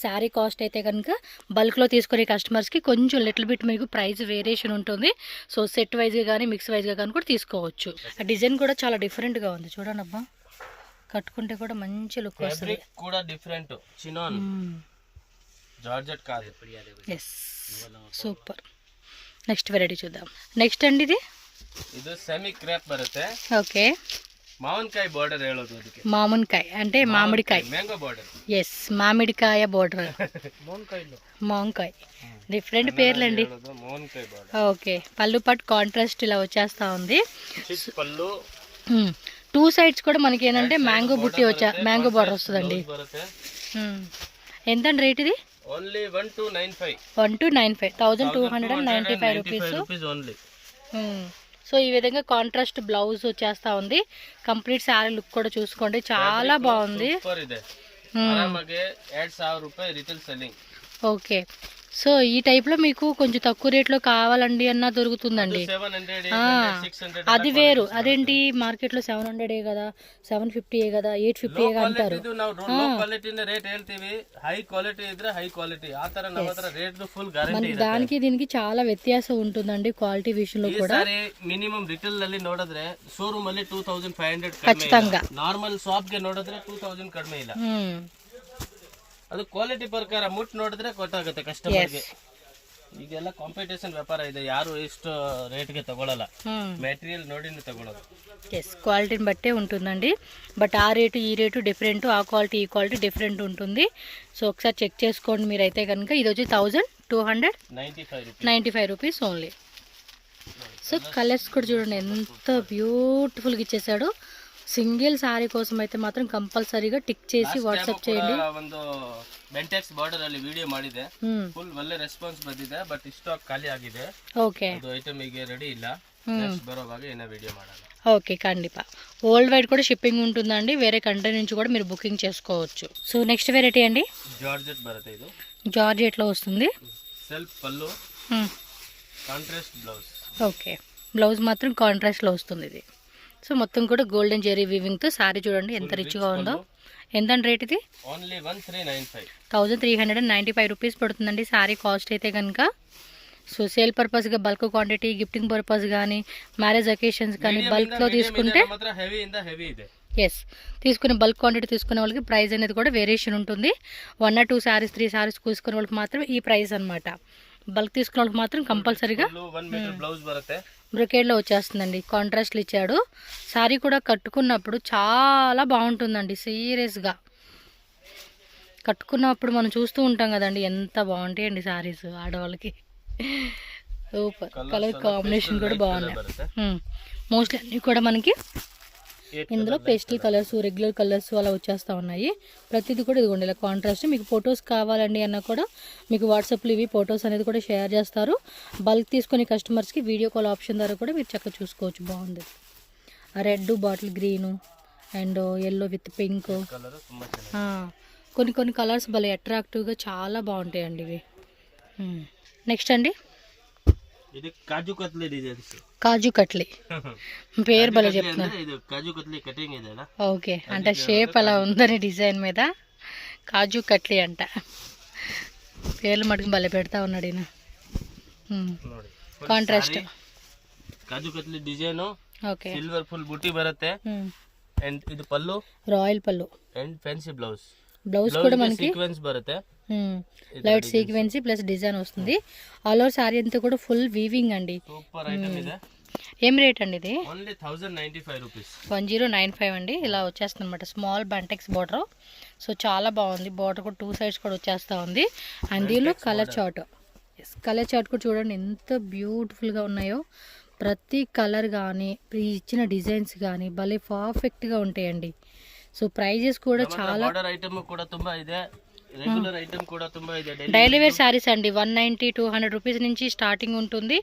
శారీ కాస్ట్ అయితే కనుక బల్క్లో తీసుకునే కస్టమర్స్కి కొంచెం లిటిల్ బిట్ మీకు ప్రైస్ వేరియేషన్ ఉంటుంది. సో సెట్ వైజ్గా కానీ మిక్స్ వైజ్గా కానీ కూడా తీసుకోవచ్చు. ఆ డిజైన్ కూడా చాలా డిఫరెంట్గా ఉంది. చూడండి అబ్బా, కట్టుకుంటే కూడా మంచి లుక్ వస్తుంది. కూడా డిఫరెంట్ చినాన్ జార్జెట్ కాదు. Yes super. నెక్స్ట్ వెరైటీ చూద్దాం. నెక్స్ట్ అండి ಇದು ಸೆಮಿ ಕ್ರೇಪ್ ಬರುತ್ತೆ. ఓకే మామిడికాయ బార్డర్ ಹೇಳೋದು ಅದಕ್ಕೆ. మామిడికాయ అంటే మామిడికాయ. Mango border. ఎస్ మామిడికాయ బార్డర్. మామిడికాయ డిఫరెంట్ పేర్లండి. మామిడికాయ బార్డర్. ఓకే పళ్ళు పట్టు కాంట్రాస్ట్ ఇలా వచ్చేస్తా ఉంది. పళ్ళు 2 సైడ్స్ కూడా మనకి ఏంటంటే మ్యాంగో బుట్టి మ్యాంగో బార్డర్ వస్తుందండి. ఎంత రేట్ ఇది? ఓన్లీ 1295. 1295 rupees only. సో ఈ విధంగా కాంట్రాస్ట్ బ్లౌజ్ వచ్చేస్తా ఉంది. కంప్లీట్ శారీ లుక్ కూడా చూసుకోండి, చాలా బాగుంది. ఓకే సో ఈ టైప్లో మీకు కొంచెం తక్కువ రేట్లో కావాలండి అన్నా దొరుకుతుందండి. అది వేరు. అదేంటి మార్కెట్లో 700 కదా, 750 కదా, 850 అంటారు. మనకి దానికి దీనికి చాలా వ్యత్యాసం ఉంటుందండి క్వాలిటీ విషయంలో కూడా. మినిమం రిటైల్ ಅಲ್ಲಿ ನೋಡಿದ್ರೆ ಶೋರೂಮ್ ಅಲ್ಲಿ 2500 ఖచ్చితంగా. ನಾರ್ಮಲ್ ಶಾಪ್ ಗೆ ನೋಡಿದ್ರೆ 2000 ಕಡಿಮೆ ಇಲ್ಲ. ಅದು ಕ್ವಾಲಿಟಿ ಪ್ರಕಾರ ಮುಟ್ಟು ನೋಡಿದ್ರೆ ಗೊತ್ತಾಗುತ್ತೆ ಕಸ್ಟಮರ್ಗೆ. ಈಗೆಲ್ಲ ಕಾಂಪಿಟೇಷನ್ ವ್ಯಾಪಾರ ಇದೆ, ಯಾರು ಇಷ್ಟು ರೇಟ್ಗೆ ತಗೊಳ್ಳಲ್ಲ, ಮೆಟೀರಿಯಲ್ ನೋಡಿನೇ ತಗೊಳ್ಳೋದು. ఎస్ క్వాలిటీని బట్టే ఉంటుందండి. బట్ ఆ రేటు ఈ రేటు డిఫరెంట్, ఆ క్వాలిటీ ఈ క్వాలిటీ డిఫరెంట్ ఉంటుంది. సో ఒకసారి చెక్ చేసుకోండి మీరైతే కనుక. ఇది వచ్చి 1295 రూపీస్ ఓన్లీ. సో కలర్స్ కూడా చూడండి ఎంత బ్యూటిఫుల్గా ఇచ్చేసాడు. సింగిల్ సారీ కోసం అయితే మాత్రం ಕಂಪಲ್ಸರಿగా ಟಿಕ್ చేసి వాట్సాప్ చేయండి. ಒಂದು ಬೆಂಟೆಕ್ಸ್ ಬಾರ್ಡರ್ ಅಲ್ಲಿ ವಿಡಿಯೋ ಮಾಡಿದೆ, ಫುಲ್ ಒಳ್ಳೆ ರೆಸ್ಪಾನ್ಸ್ ಬಂದಿದೆ. ಬಟ್ ಸ್ಟಾಕ್ ಖಾಲಿ ಆಗಿದೆ. ಓಕೆ ಅದು ಐಟಮ್ ಈಗ ರೆಡಿ ಇಲ್ಲ. ನೆಕ್ಸ್ಟ್ ಬರೋವಾಗ ಏನ ವಿಡಿಯೋ ಮಾಡೋಣ. ఓకే ఖండిపా. వరల్డ్ వైడ్ కూడా షిప్పింగ్ ఉంటుందండి, వేరే కంట్రీ నుంచి కూడా మీరు బుకింగ్ చేసుకోవచ్చు. సో నెక్స్ట్ వెరైటీ అండి జార్జెట్ బರುತ್ತೆ. ఇది జార్జెట్లో వస్తుంది. సెల్ఫ్ పళ్ళు, కాంట్రాస్ట్ బ్లౌజ్. ఓకే, బ్లౌజ్ మాత్రం కాంట్రాస్ట్లో వస్తుంది ఇది. సో మొత్తం కూడా గోల్డెన్ జెరీ వీవింగ్తో సారీ చూడండి ఎంత రిచ్గా ఉందో. ఎంతండి రేట్ ఇది? ఓన్లీ 1395. 1395 రూపీస్ పడుతుందండి సారీ కాస్ట్ అయితే కనుక. సో సేల్ పర్పస్గా బల్క్ క్వాంటిటీ, గిఫ్టింగ్ పర్పస్ కానీ, మ్యారేజ్ అకేషన్స్ కానీ బల్క్లో తీసుకుంటే ఎస్ తీసుకునే బల్క్ క్వాంటిటీ తీసుకునే వాళ్ళకి ప్రైస్ అనేది కూడా వేరియేషన్ ఉంటుంది. 1 or 2 సారీస్ 3 సారీస్ తీసుకునే వాళ్ళకి మాత్రం ఈ ప్రైస్ అనమాట. బల్క్ తీసుకునే వాళ్ళకి మాత్రం కంపల్సరీగా బ్రొకేడ్లో వచ్చేస్తుందండి. కాంట్రాస్ట్లు ఇచ్చాడు. సారీ కూడా కట్టుకున్నప్పుడు చాలా బాగుంటుందండి. సీరియస్గా కట్టుకున్నప్పుడు మనం చూస్తూ ఉంటాం కదండి, ఎంత బాగుంటాయండి సారీస్ ఆడవాళ్ళకి. సూపర్. కలర్ కాంబినేషన్ కూడా బాగున్నాయి. మోస్ట్లీ అన్నీ కూడా మనకి ఇందులో పేస్టల్ కలర్స్, రెగ్యులర్ కలర్స్ అలా వచ్చేస్తూ ఉన్నాయి. ప్రతిదీ కూడా ఇదిగోండి ఇలా కాంట్రాస్ట్. మీకు ఫొటోస్ కావాలండి అన్నా కూడా మీకు వాట్సాప్లో ఇవి ఫొటోస్ అనేది కూడా షేర్ చేస్తారు. బల్క్ తీసుకునే కస్టమర్స్కి వీడియో కాల్ ఆప్షన్ ద్వారా కూడా మీరు చక్కగా చూసుకోవచ్చు. బాగుంది. Red, bottle green and yellow with pink, కొన్ని కలర్స్ భలే అట్రాక్టివ్గా చాలా బాగుంటాయండి ఇవి. నెక్స్ట్ అండి ఇది కాజు కట్లీ డిజైన్స్. కాజు కట్లీ పేరు భలే చెప్తున్నారు. ఇది కాజు కట్లీ కటింగ్ ఇదేనా? ఓకే, అంటే షేప్ అలా ఉందని డిజైన్ మీద కాజు కట్లీ అంట. పేర్లు మటుకు భలే పెడతా ఉన్నాడు ఈయన. Contrast kaju katli design. Okay, silver full బుట్టి బರುತ್ತೆ. అండ్ ఇది పళ్ళు, రాయల్ పళ్ళు అండ్ ఫ్యాన్సీ బ్లౌజ్. బ్లౌజ్ కూడా మనకి సీక్వెన్స్ బರುತ್ತೆ. లైట్ సీక్వెన్సీ ప్లస్ డిజైన్ వస్తుంది. ఆల్ ఓవర్ సారీ అంతా కూడా ఫుల్ వీవింగ్ అండి. సూపర్ ఐటమ్ ఇది. ఏం రేట్ అండి ఇది? Only 1095 rupees. 1095 అండి. ఇలా వచ్చేస్తుంది అనమాట. Small బంటెక్స్ border. సో చాలా బాగుంది. బార్డర్ కూడా 2 sides కూడా వచ్చేస్తూ ఉంది. అండ్ దీనిలో కలర్ చార్ట్. కలర్ చార్ట్ కూడా చూడండి ఎంత బ్యూటిఫుల్గా ఉన్నాయో. ప్రతి కలర్ కానీ ఇచ్చిన డిజైన్స్ కానీ భలే పర్ఫెక్ట్గా ఉంటాయండి. సో ప్రైజెస్ కూడా చాలా డైలీ వేర్ శారీస్ అండి. 190-200 రూపీస్ నుంచి స్టార్టింగ్ ఉంటుంది.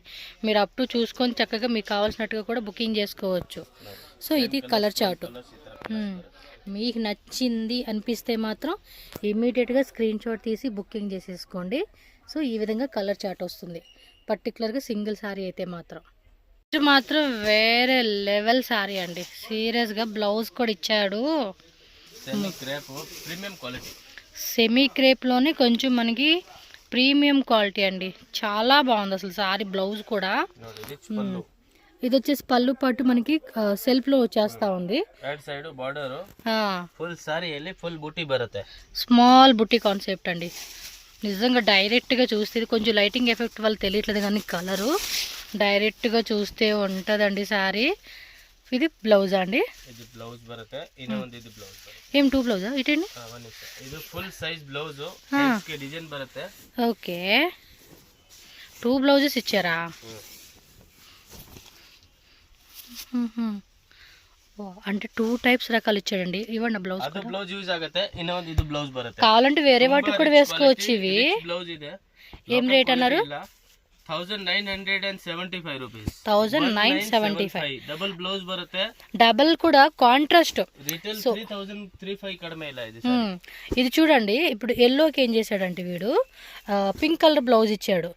మీరు అప్ టు చూసుకొని చక్కగా మీకు కావాల్సినట్టుగా కూడా బుకింగ్ చేసుకోవచ్చు. సో ఇది కలర్ చార్ట్. మీకు నచ్చింది అనిపిస్తే మాత్రం ఇమ్మీడియట్గా స్క్రీన్ షాట్ తీసి బుకింగ్ చేసేసుకోండి. సో ఈ విధంగా కలర్ చార్ట్ వస్తుంది. పర్టికులర్గా సింగిల్ శారీ అయితే మాత్రం ఇది మాత్రం వేరే లెవెల్ శారీ అండి. సీరియస్గా బ్లౌజ్ కూడా ఇచ్చాడు. సెమీ క్రేప్లోనే కొంచెం మనకి ప్రీమియం క్వాలిటీ అండి. చాలా బాగుంది అసలు శారీ. బ్లౌజ్ కూడా ఇది వచ్చేసి పళ్ళు పట్టు మనకి సెల్ఫ్లో వచ్చేస్తా ఉంది. స్మాల్ బుట్టి కాన్సెప్ట్ అండి. నిజంగా డైరెక్ట్గా చూస్తే ఇది కొంచెం లైటింగ్ ఎఫెక్ట్ వల్ల తెలియట్లేదు కానీ కలరు డైరెక్ట్గా చూస్తే ఉంటుందండి శారీ. ఇది బ్లౌజ్ అండి. ఇది బ్లౌజ్ బರುತ್ತೆ. ఇది బ్లౌజ్ ఏం 2 బ్లౌజా ఇటండి? ఇది ఫుల్ సైజ్ బ్లౌజ్ కి డిజైన్ బರುತ್ತೆ. ఓకే, 2 బ్లౌజెస్ ఇచ్చారా? అంటే 2 టైప్స్ రకాలు ఇచ్చాడండి. ఇవ్వండి బ్లౌజ్. ಅದು ಬ್ಲೌಸ್ ಯೂಸ್ ಆಗುತ್ತೆ. ಇನ್ನೊಂದು ಇದು ಬ್ಲೌಸ್ ಬರುತ್ತೆ. కావాలంటే వేరే వాటికి కూడా వేసుకోవచ్చు. ఇవి బ్లౌజ్ ಇದೆ. ఏం రేట్ అన్నారు? 1975 రూపీస్. 1975. ಡಬಲ್ ಬ್ಲೌಸ್ ಬರುತ್ತೆ. డబల్ కూడా కాంట్రాస్ట్. రిటైల్ 3035 కడమే ఇలా ఇది. ఇది చూడండి. ఇప్పుడు ఎల్లోకి ఏం చేశాడంటే వీడు పింక్ కలర్ బ్లౌజ్ ఇచ్చాడు.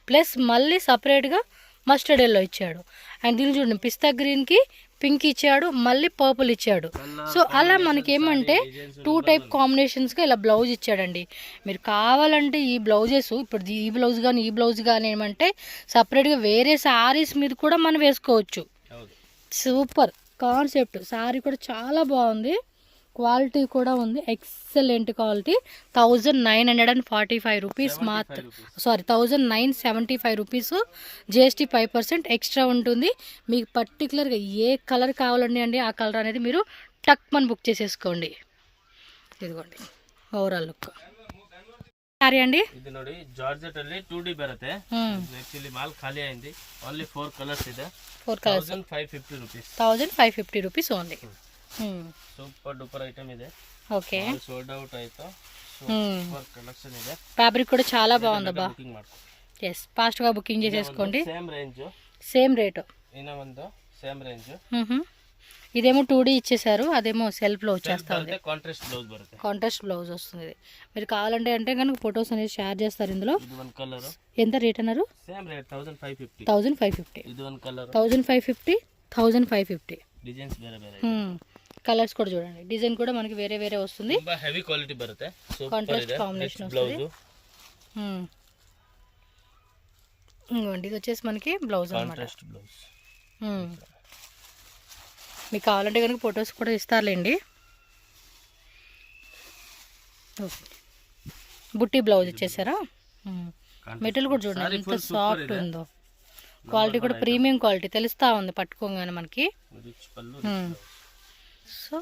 ప్లస్ మళ్ళీ సపరేట్గా మస్టర్డ్ ఎల్లో ఇచ్చాడు. అండ్ దీన్ని చూడండి పిస్తా గ్రీన్కి పింక్ ఇచ్చాడు, మళ్ళీ పర్పుల్ ఇచ్చాడు. సో అలా మనకి ఏమంటే 2 టైప్ కాంబినేషన్స్గా ఇలా బ్లౌజ్ ఇచ్చాడండి. మీరు కావాలంటే ఈ బ్లౌజెస్ ఇప్పుడు ఈ బ్లౌజ్ కానీ ఈ బ్లౌజ్ కానీ ఏమంటే సపరేట్గా వేరే శారీస్ మీద కూడా మనం వేసుకోవచ్చు. Super concept. శారీ కూడా చాలా బాగుంది. క్వాలిటీ కూడా ఉంది. Excellent quality. 1945 రూపీస్ మాత్రం. 1975 రూపీస్. GST 5% ఎక్స్ట్రా ఉంటుంది. మీకు పర్టికులర్గా ఏ కలర్ కావాలండి అండి ఆ కలర్ అనేది మీరు టక్ మని బుక్ చేసేసుకోండి. ఇదిగోండి ఓవరాల్ లుక్ సారీ అండి. ఇది ನೋಡಿ ಜಾರ್ಜೆಟ್ ಅಲ್ಲಿ 2D ಬರುತ್ತೆ. ಆಕ್ಚುಲಿ ಮಾಲ್ ಖಾಲಿ ಆಗಿದೆ. ಓನ್ಲಿ 4 ಕಲರ್ಸ್ ಇದೆ. 4 colours 1550 rupees. 1550 rupees only. Super duper item ಇದೆ. ఓకే, సోల్డ్ అవుట్ అయితే సూపర్ కలెక్షన్ ಇದೆ. ఫ్యాబ్రిక్ కూడా చాలా బాగుంది అబ్బా. ఎస్, ఫాస్ట్గా బుకింగ్ చేసేసుకోండి. Same range, same rate. ಇನ್ನ ಒಂದು ಸೇಮ್ ರೇಂಜ್. ఇదేమో 2D ఇచ్చేసారు, అదేమో సెల్ఫ్లో వచ్చేస్తా ఉంది. కాంట్రాస్ట్ బ్లౌజ్ బರುತ್ತೆ. కాంట్రాస్ట్ బ్లౌజ్ వస్తుంది. మీరు కావాలంటే అంటే కనుక ఫొటోస్ అనేది షేర్ చేస్తారు ఇందులో. ఇది వన్ కలర్. ఎంత రేట్ అన్నారు? Same rate 1550. 1550. ఇది వన్ కలర్ 1550, 1550. డిజైన్స్ ಬೇರೆ ಬೇರೆ. కలర్స్ కూడా చూడండి, డిజైన్ కూడా మనకి వేరే వేరే వస్తుంది. ತುಂಬಾ ಹೆವಿ ಕ್ವಾಲಿಟಿ ಬರುತ್ತೆ. కాంట్రాస్ట్ కాంబినేషన్ వస్తుంది. ఇంకోండి ఇది వచ్చేసి మనకి బ్లౌజ్ అన్నమాట. Contrast blouse. మీకు కావాలంటే కనుక ఫొటోస్ కూడా ఇస్తారులేండి. బుట్టి బ్లౌజ్ ఇచ్చేసారా. మెటీరియల్ కూడా చూడండి ఎంత సాఫ్ట్ ఉందో, క్వాలిటీ కూడా ప్రీమియం క్వాలిటీ తెలుస్తూ ఉంది పట్టుకోగానే మనకి. సో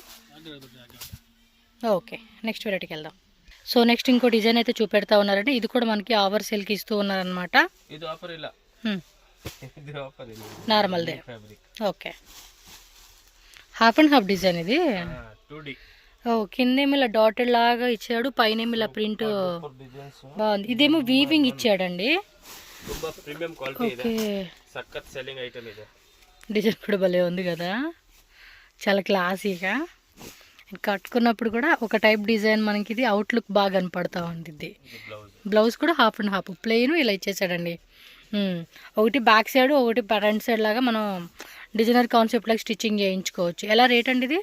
ఓకే, నెక్స్ట్ వెరైటీకి వెళ్దాం. సో నెక్స్ట్ ఇంకో డిజైన్ అయితే చూపెడతా ఉన్నారంటే ఇది కూడా మనకి ఆఫర్ సేల్కి ఇస్తూ ఉన్నారనమాట. ఇది ఆఫర్ ఇలా, ఇది ఆఫర్ ఇలా నార్మల్దే. Okay, half and half design ఇది. 2D. ఓ కిందేమో ఇలా డాటెడ్ లాగా ఇచ్చాడు, పైన ఇలా ప్రింట్ బాగుంది. ఇదేమో వీవింగ్ ఇచ్చాడండి. ತುಂಬಾ ప్రీమియం క్వాలిటీ ಇದೆ. సక్కత్ సెల్లింగ్ ఐటమ్ ఇది. డిజైన్ కూడా భలే ఉంది కదా, చాలా క్లాసీగా. కట్టుకున్నప్పుడు కూడా ఒక టైప్ డిజైన్ మనకి ఇది అవుట్లుక్ బాగా కనపడతా ఉంది. ఇది బ్లౌజ్ కూడా హాఫ్ అండ్ హాఫ్ ప్లెయిన్ ఇలా ఇచ్చేసాడండి. ఒకటి బ్యాక్ సైడ్, ఒకటి ఫ్రంట్ సైడ్ లాగా మనం డిజైనర్ కాన్సెప్ట్ లాగా స్టిచ్చింగ్ చేయించుకోవచ్చు. ఎలా రేట్ అండి ఇది?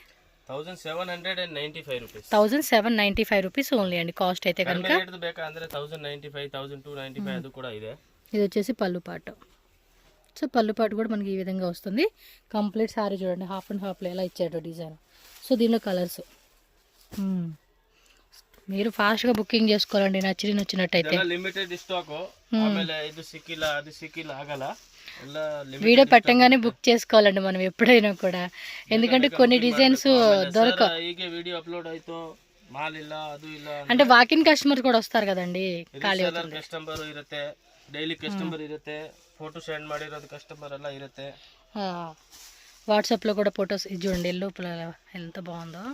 1795 రూపీస్. 1795 రూపీస్ ఓన్లీ అండి కాస్ట్ అయితే కనుక. 1095, 1295 అది కూడా ఇదే. ఇది వచ్చేసి పళ్ళు పాటు. సో పళ్ళు పాటు కూడా మనకి ఈ విధంగా వస్తుంది. కంప్లీట్ సారీ చూడండి హాఫ్ అండ్ హాఫ్లో ఎలా ఇచ్చాడు డిజైన్. సో దీనిలో కలర్స్ మీరు ఫాస్ట్గా బుకింగ్ చేసుకోవాలండి నచ్చినట్టయితే. లిమిటెడ్ స్టాక్, ఆಮೇಲೆ ಇದು ಸಿಕ್ಕಿಲ್ಲ ಅದು ಸಿಕ್ಕಿಲ್ಲ ಆಗಲ್ಲ. వీడియో పెట్టంగానే బుక్ చేసుకోవాలండి మనం ఎప్పుడైనా కూడా, ఎందుకంటే కొన్ని డిజైన్స్ దొరకవు. ಹೀಗೆ ವಿಡಿಯೋ ಅಪ್ಲೋಡ್ ಆಯ್ತು ಮಾಲ್ ಇಲ್ಲ ಅದು ಇಲ್ಲ అంటే వాకిన్ కస్టమర్ కూడా వస్తారు కదండి, ఖాళీ అవుతుంది. ಕಸ್ಟಮರ್ ಇರುತ್ತೆ, ಡೈಲಿ ಕಸ್ಟಮರ್ ಇರುತ್ತೆ, ಫೋಟೋ ಸೆಂಡ್ ಮಾಡಿರೋದು ಕಸ್ಟಮರ್ ಎಲ್ಲ ಇರುತ್ತೆ. వాట్సాప్లో కూడా ఫొటోస్ ఇది చూడండి లోపల ఎంత బాగుందో.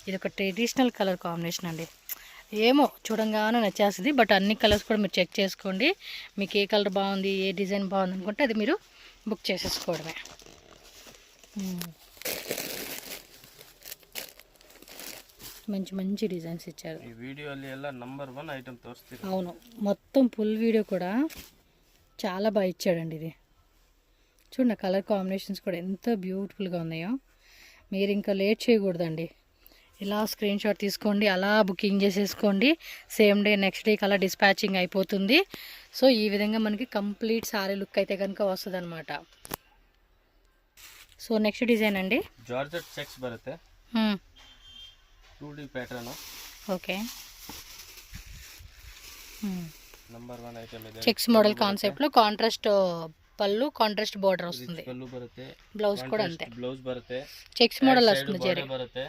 ఇది ఒక ట్రెడిషనల్ కలర్ కాంబినేషన్ అండి, ఏమో చూడంగానే నచ్చేస్తుంది. బట్ అన్ని కలర్స్ కూడా మీరు చెక్ చేసుకోండి, మీకు ఏ కలర్ బాగుంది ఏ డిజైన్ బాగుంది అనుకుంటే అది మీరు బుక్ చేసేసుకోవడమే. మంచి మంచి డిజైన్స్ ఇచ్చారు. ఈ వీడియోలో ಎಲ್ಲ ನಂಬರ್ 1 ఐటమ్ తోర్స్ತೀನಿ. అవును, మొత్తం ఫుల్ వీడియో కూడా చాలా బాగా ఇచ్చాడండి. ఇది చూడండి కలర్ కాంబినేషన్స్ కూడా ఎంత బ్యూటిఫుల్గా ఉన్నాయో. మీరు ఇంకా లేట్ చేయకూడదండి, ఇలా స్క్రీన్ షాట్ తీసుకోండి, అలా బుకింగ్ చేసేసుకోండి. సేమ్ డే నెక్స్ట్ డేకి అలా డిస్పాచింగ్ అయిపోతుంది. సో ఈ విధంగా మనకి కంప్లీట్ సారీ లుక్ అయితే కనుక వస్తుంది అనమాట. సో నెక్స్ట్ డిజైన్ అండి జార్జెట్ చెక్స్ బರುತ್ತೆ. 2D pattern. Okay, number 1 item ಇದೆ. చెక్స్ మోడల్ కాన్సెప్ట్లో కాంట్రాస్ట్ పళ్ళు, కాంట్రాస్ట్ బోర్డర్ వస్తుంది. పళ్ళు బರುತ್ತೆ, బ్లౌజ్ కూడా అంతే బ్లౌజ్ బರುತ್ತೆ, చెక్స్ మోడల్ వస్తుంది. జరీ బರುತ್ತೆ.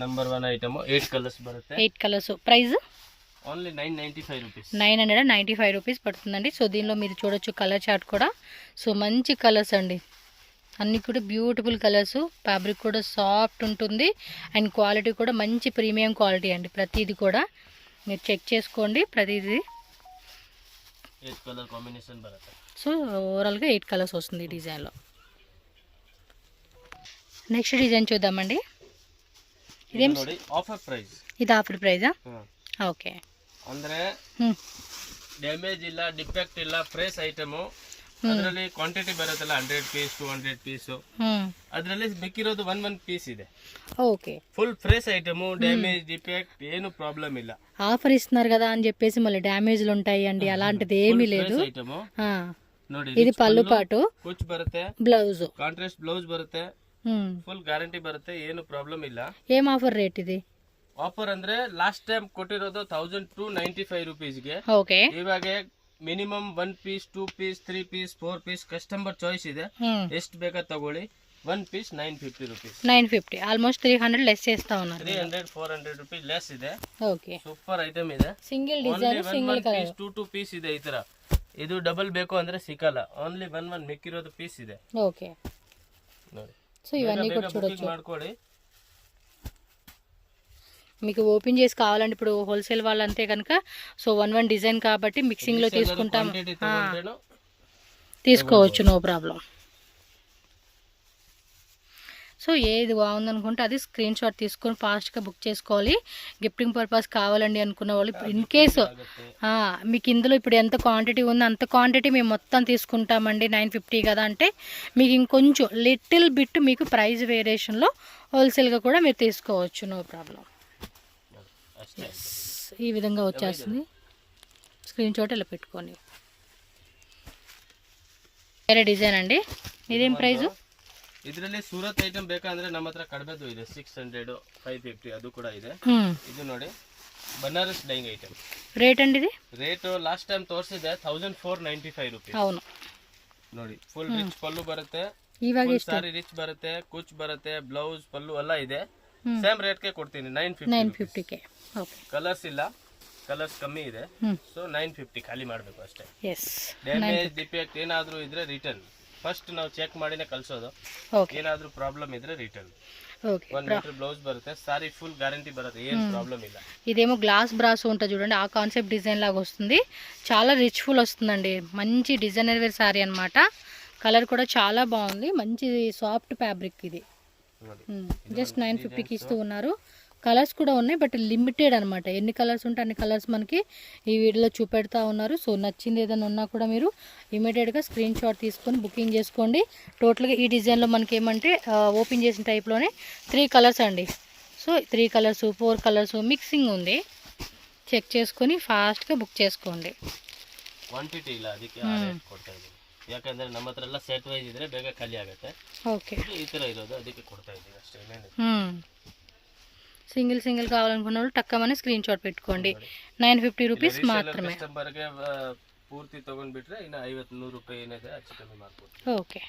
ನಂಬರ್ 1 ఐటమ్ 8 కలర్స్ బರುತ್ತೆ. 8 colours. Price only 995 rupees. 995 rupees పడుతుందండి. సో దీనిలో మీరు చూడొచ్చు కలర్ చార్ట్ కూడా. సో మంచి కలర్స్ అండి, అన్నీ కూడా బ్యూటిఫుల్ కలర్స్. ఫ్యాబ్రిక్ కూడా సాఫ్ట్ ఉంటుంది అండ్ క్వాలిటీ కూడా మంచి ప్రీమియం క్వాలిటీ అండి. ప్రతిదీ కూడా మీరు చెక్ చేసుకోండి, ప్రతిదీ 8 కలర్ కాంబినేషన్ బರುತ್ತೆ. సో ఓవరాల్గా 8 కలర్స్ వస్తుంది ఈ డిజైన్లో. నెక్స్ట్ డిజైన్ చూద్దామండి. ఇదేం ನೋಡಿ ఆఫర్ ప్రైస్. ఇది ఆఫర్ ప్రైజా? ఓకే, ಅಂದ್ರೆ ಡ್ಯಾಮೇಜ್ ಇಲ್ಲ, ಡಿಫೆಕ್ಟ್ ಇಲ್ಲ, ಫ್ರೆಶ್ ಐಟಮ್. ಅದರಲ್ಲಿ ಕ್ವಾಂಟಿಟಿ ಬರುತ್ತಲ್ಲ 100 ಪೀಸ್ 200 ಪೀಸ್, ಅದರಲ್ಲಿ ಮಿಕ್ಕಿರೋದು 1 ಪೀಸ್ ಇದೆ. Okay, full fresh item, damage defect ಏನು ప్రాబ్లం ಇಲ್ಲ. ఆఫర్ ఇస్తున్నారు కదా అని చెప్పేసి మళ్ళీ డ్యామేజ్లు ఉంటాయి అండి, అలాంటిది ఏమీ లేదు. ఐటమ్ ನೋಡಿ, ఇది పళ్ళు పాటు, కుచ్ బರುತ್ತೆ, బ్లౌజ్ కాంట్రాస్ట్ బ్లౌజ్ బರುತ್ತೆ, ಫುಲ್ ಗ್ಯಾರಂಟಿ ಬರುತ್ತೆ, ಏನು ಪ್ರಾಬ್ಲಮ್ ಇಲ್ಲ. ఏం ఆఫర్ రేట్ ఇది? ಆಫರ್ ಅಂದ್ರೆ ಲಾಸ್ಟ್ ಟೈಮ್ ಕೊಟ್ಟಿರೋದು 1295 ರೂಪೀಸ್ಗೆ. ఓకే, ಇವಾಗ minimum 1 piece 2 piece 3 piece 4 piece customer choice ಇದೆ, ಎಷ್ಟು ಬೇಕಾ ತಗೊಳ್ಳಿ. 1 ಪೀಸ್ 950 ರೂಪೀಸ್. 950, ಆಲ್ಮೋಸ್ಟ್ 300 లెస్ చేస్తా ఉన్నారు. 300 400 ರೂಪೀಸ್ ಲೆಸ್ ಇದೆ. ఓకే, ಸೂಪರ್ ಐಟಮ್ ಇದೆ. Single design single colour. 2 piece ಇದೆ ಈ ತರ. ಇದು ಡಬಲ್ ಬೇಕು ಅಂದ್ರೆ ಸಿಕ್ಕಲ್ಲ, ಓನ್ಲಿ 1 ಮಿಕ್ಕಿರೋದು ಪೀಸ್ ಇದೆ. ఓకే, ನೋಡಿ. సో ఇవన్నీ కూడా చూడొచ్చు. ಮಾಡ್ಕೊಳ್ಳಿ. మీకు ఓపెన్ చేసి కావాలంటే ఇప్పుడు హోల్సేల్ వాళ్ళు అంతే కనుక సో 1 డిజైన్ కాబట్టి మిక్సింగ్లో తీసుకుంటాం, తీసుకోవచ్చు, నో ప్రాబ్లం. సో ఏది బాగుందనుకుంటే అది స్క్రీన్ షాట్ తీసుకొని ఫాస్ట్గా బుక్ చేసుకోవాలి. గిఫ్టింగ్ పర్పస్ కావాలండి అనుకున్న వాళ్ళు ఇప్పుడు ఇన్ కేసు మీకు ఇందులో ఇప్పుడు ఎంత క్వాంటిటీ ఉందో అంత క్వాంటిటీ మేము మొత్తం తీసుకుంటామండి 950 కదా అంటే మీకు ఇంకొంచెం లిటిల్ బిట్ మీకు ప్రైస్ వేరియేషన్లో హోల్సేల్గా కూడా మీరు తీసుకోవచ్చు, నో ప్రాబ్లం. ఈ విధంగా వచ్చేస్తుంది. స్క్రీన్ షాట్ ఇలా పెట్టుకొని ಬೇರೆ ಡಿಸೈನ್ ಅಂడి. ಇದೇನು ಪ್ರೈಸ್? ಇದರಲ್ಲಿ ಸೂರತ್ ಐಟಮ್ ಬೇಕಂದ್ರೆ ನಮ್ಮ ಹತ್ರ ಕಡಿಮೆದು ಇದೆ 600 550 ಅದು ಕೂಡ ಇದೆ. ಇದು ನೋಡಿ ಬನಾರಸ್ ಡೈಯಿಂಗ್ ಐಟಮ್. ರೇಟ್ ಅಂడి ಇದು? ರೇಟ್ ಲಾಸ್ಟ್ ಟೈಮ್ ತೋರಿಸಿದೆ 1495 ರೂಪಾಯಿ. అవును ನೋಡಿ ಫುಲ್ ರಿಚ್ ಪಲ್ಲು ಬರುತ್ತೆ, ಇವಾಗ ಎಷ್ಟು ಸಾರಿ ರಿಚ್ ಬರುತ್ತೆ, ಕುಚ್ ಬರುತ್ತೆ, ಬ್ಲೌಸ್ ಪಲ್ಲು ಎಲ್ಲ ಇದೆ. ಸೇಮ್ ರೇಟ್ ಗೆ ಕೊಡ್ತೀನಿ 950 ಗೆ. ಓಕೆ. ಕಲರ್ಸ್ ಇಲ್ಲ, ಕಲರ್ಸ್ ಕಮ್ಮಿ ಇದೆ. ಸೊ 950 ಖಾಲಿ ಮಾಡಬೇಕು ಅಷ್ಟೇ. ಎಸ್. ಡ್ಯಾಮೇಜ್ ಡಿಫೆಕ್ಟ್ ಏನಾದರೂ ಇದ್ರೆ ರಿಟರ್ನ್. ಫಸ್ಟ್ ನಾವು ಚೆಕ್ ಮಾಡಿನೇ ಕಳ್ಸೋದು. ಓಕೆ. ಏನಾದರೂ ಪ್ರಾಬ್ಲಮ್ ಇದ್ರೆ ರಿಟರ್ನ್. ఓకే. 1 మీటర్ బ్లౌజ్ బರುತ್ತೆ, సారీ ఫుల్ గ్యారంటీ బರುತ್ತೆ, ఏం ప్రాబ్లం ಇಲ್ಲ. ఇదేమో గ్లాస్ బ్రాస్ ఉంటుంది చూడండి, ఆ కాన్సెప్ట్ డిజైన్ లాగా వస్తుంది. చాలా రిచ్ ఫుల్ వస్తుందండి, మంచి డిజైనర్ వేర్ సారీ అన్నమాట. కలర్ కూడా చాలా బాగుంది, మంచి సాఫ్ట్ ఫ్యాబ్రిక్ ఇది. జస్ట్ 950కి ఇస్తూ ఉన్నారు. కలర్స్ కూడా ఉన్నాయి బట్ లిమిటెడ్ అనమాట. ఎన్ని కలర్స్ ఉంటే అన్ని కలర్స్ మనకి ఈ వీడియోలో చూపెడతా ఉన్నారు. సో నచ్చింది ఏదైనా ఉన్నా కూడా మీరు ఇమీడియట్గా స్క్రీన్ షాట్ తీసుకొని బుకింగ్ చేసుకోండి. టోటల్గా ఈ డిజైన్లో మనకి ఏమంటే ఓపెన్ చేసిన టైప్లోనే 3 కలర్స్ అండి. సో 3 కలర్స్ 4 కలర్స్ మిక్సింగ్ ఉంది. చెక్ చేసుకొని ఫాస్ట్గా బుక్ చేసుకోండి. ಕ್ವಾಂಟಿಟಿ ಇಲ್ಲ, ಅದಕ್ಕೆ ಕೊಡ್ತಾ ಇದ್ದೀನಿ. ಯಾಕಂದ್ರೆ ನಮ್ಮ ಹತ್ರ ಎಲ್ಲ ಸೆಟ್ ವೈಸ್ ಇದ್ರೆ ಬೇಗ ಖಾಲಿ ಆಗುತ್ತೆ. ఓకే. ಈ ತರ ಇರೋದು ಅದಕ್ಕೆ ಕೊಡ್ತಾ ಇದ್ದೀನಿ ಅಷ್ಟೇ. సింగిల్ కావాలనుకున్న వాళ్ళు టక్కమని స్క్రీన్ షాట్ పెట్టుకోండి. 950 రూపీస్ మాత్రమే. ಕಸ್ಟಮರ್ಗೆ ಪೂರ್ತಿ ತಗೊಂಡ್ಬಿಟ್ರೆ ಇನ್ನು 50-100 ರೂಪಾಯಿ ಏನಿದೆ ಹೆಚ್ಚು ಕಮ್ಮಿ ಮಾಡ್ಕೊಡ್ತೀವಿ. ఓకే.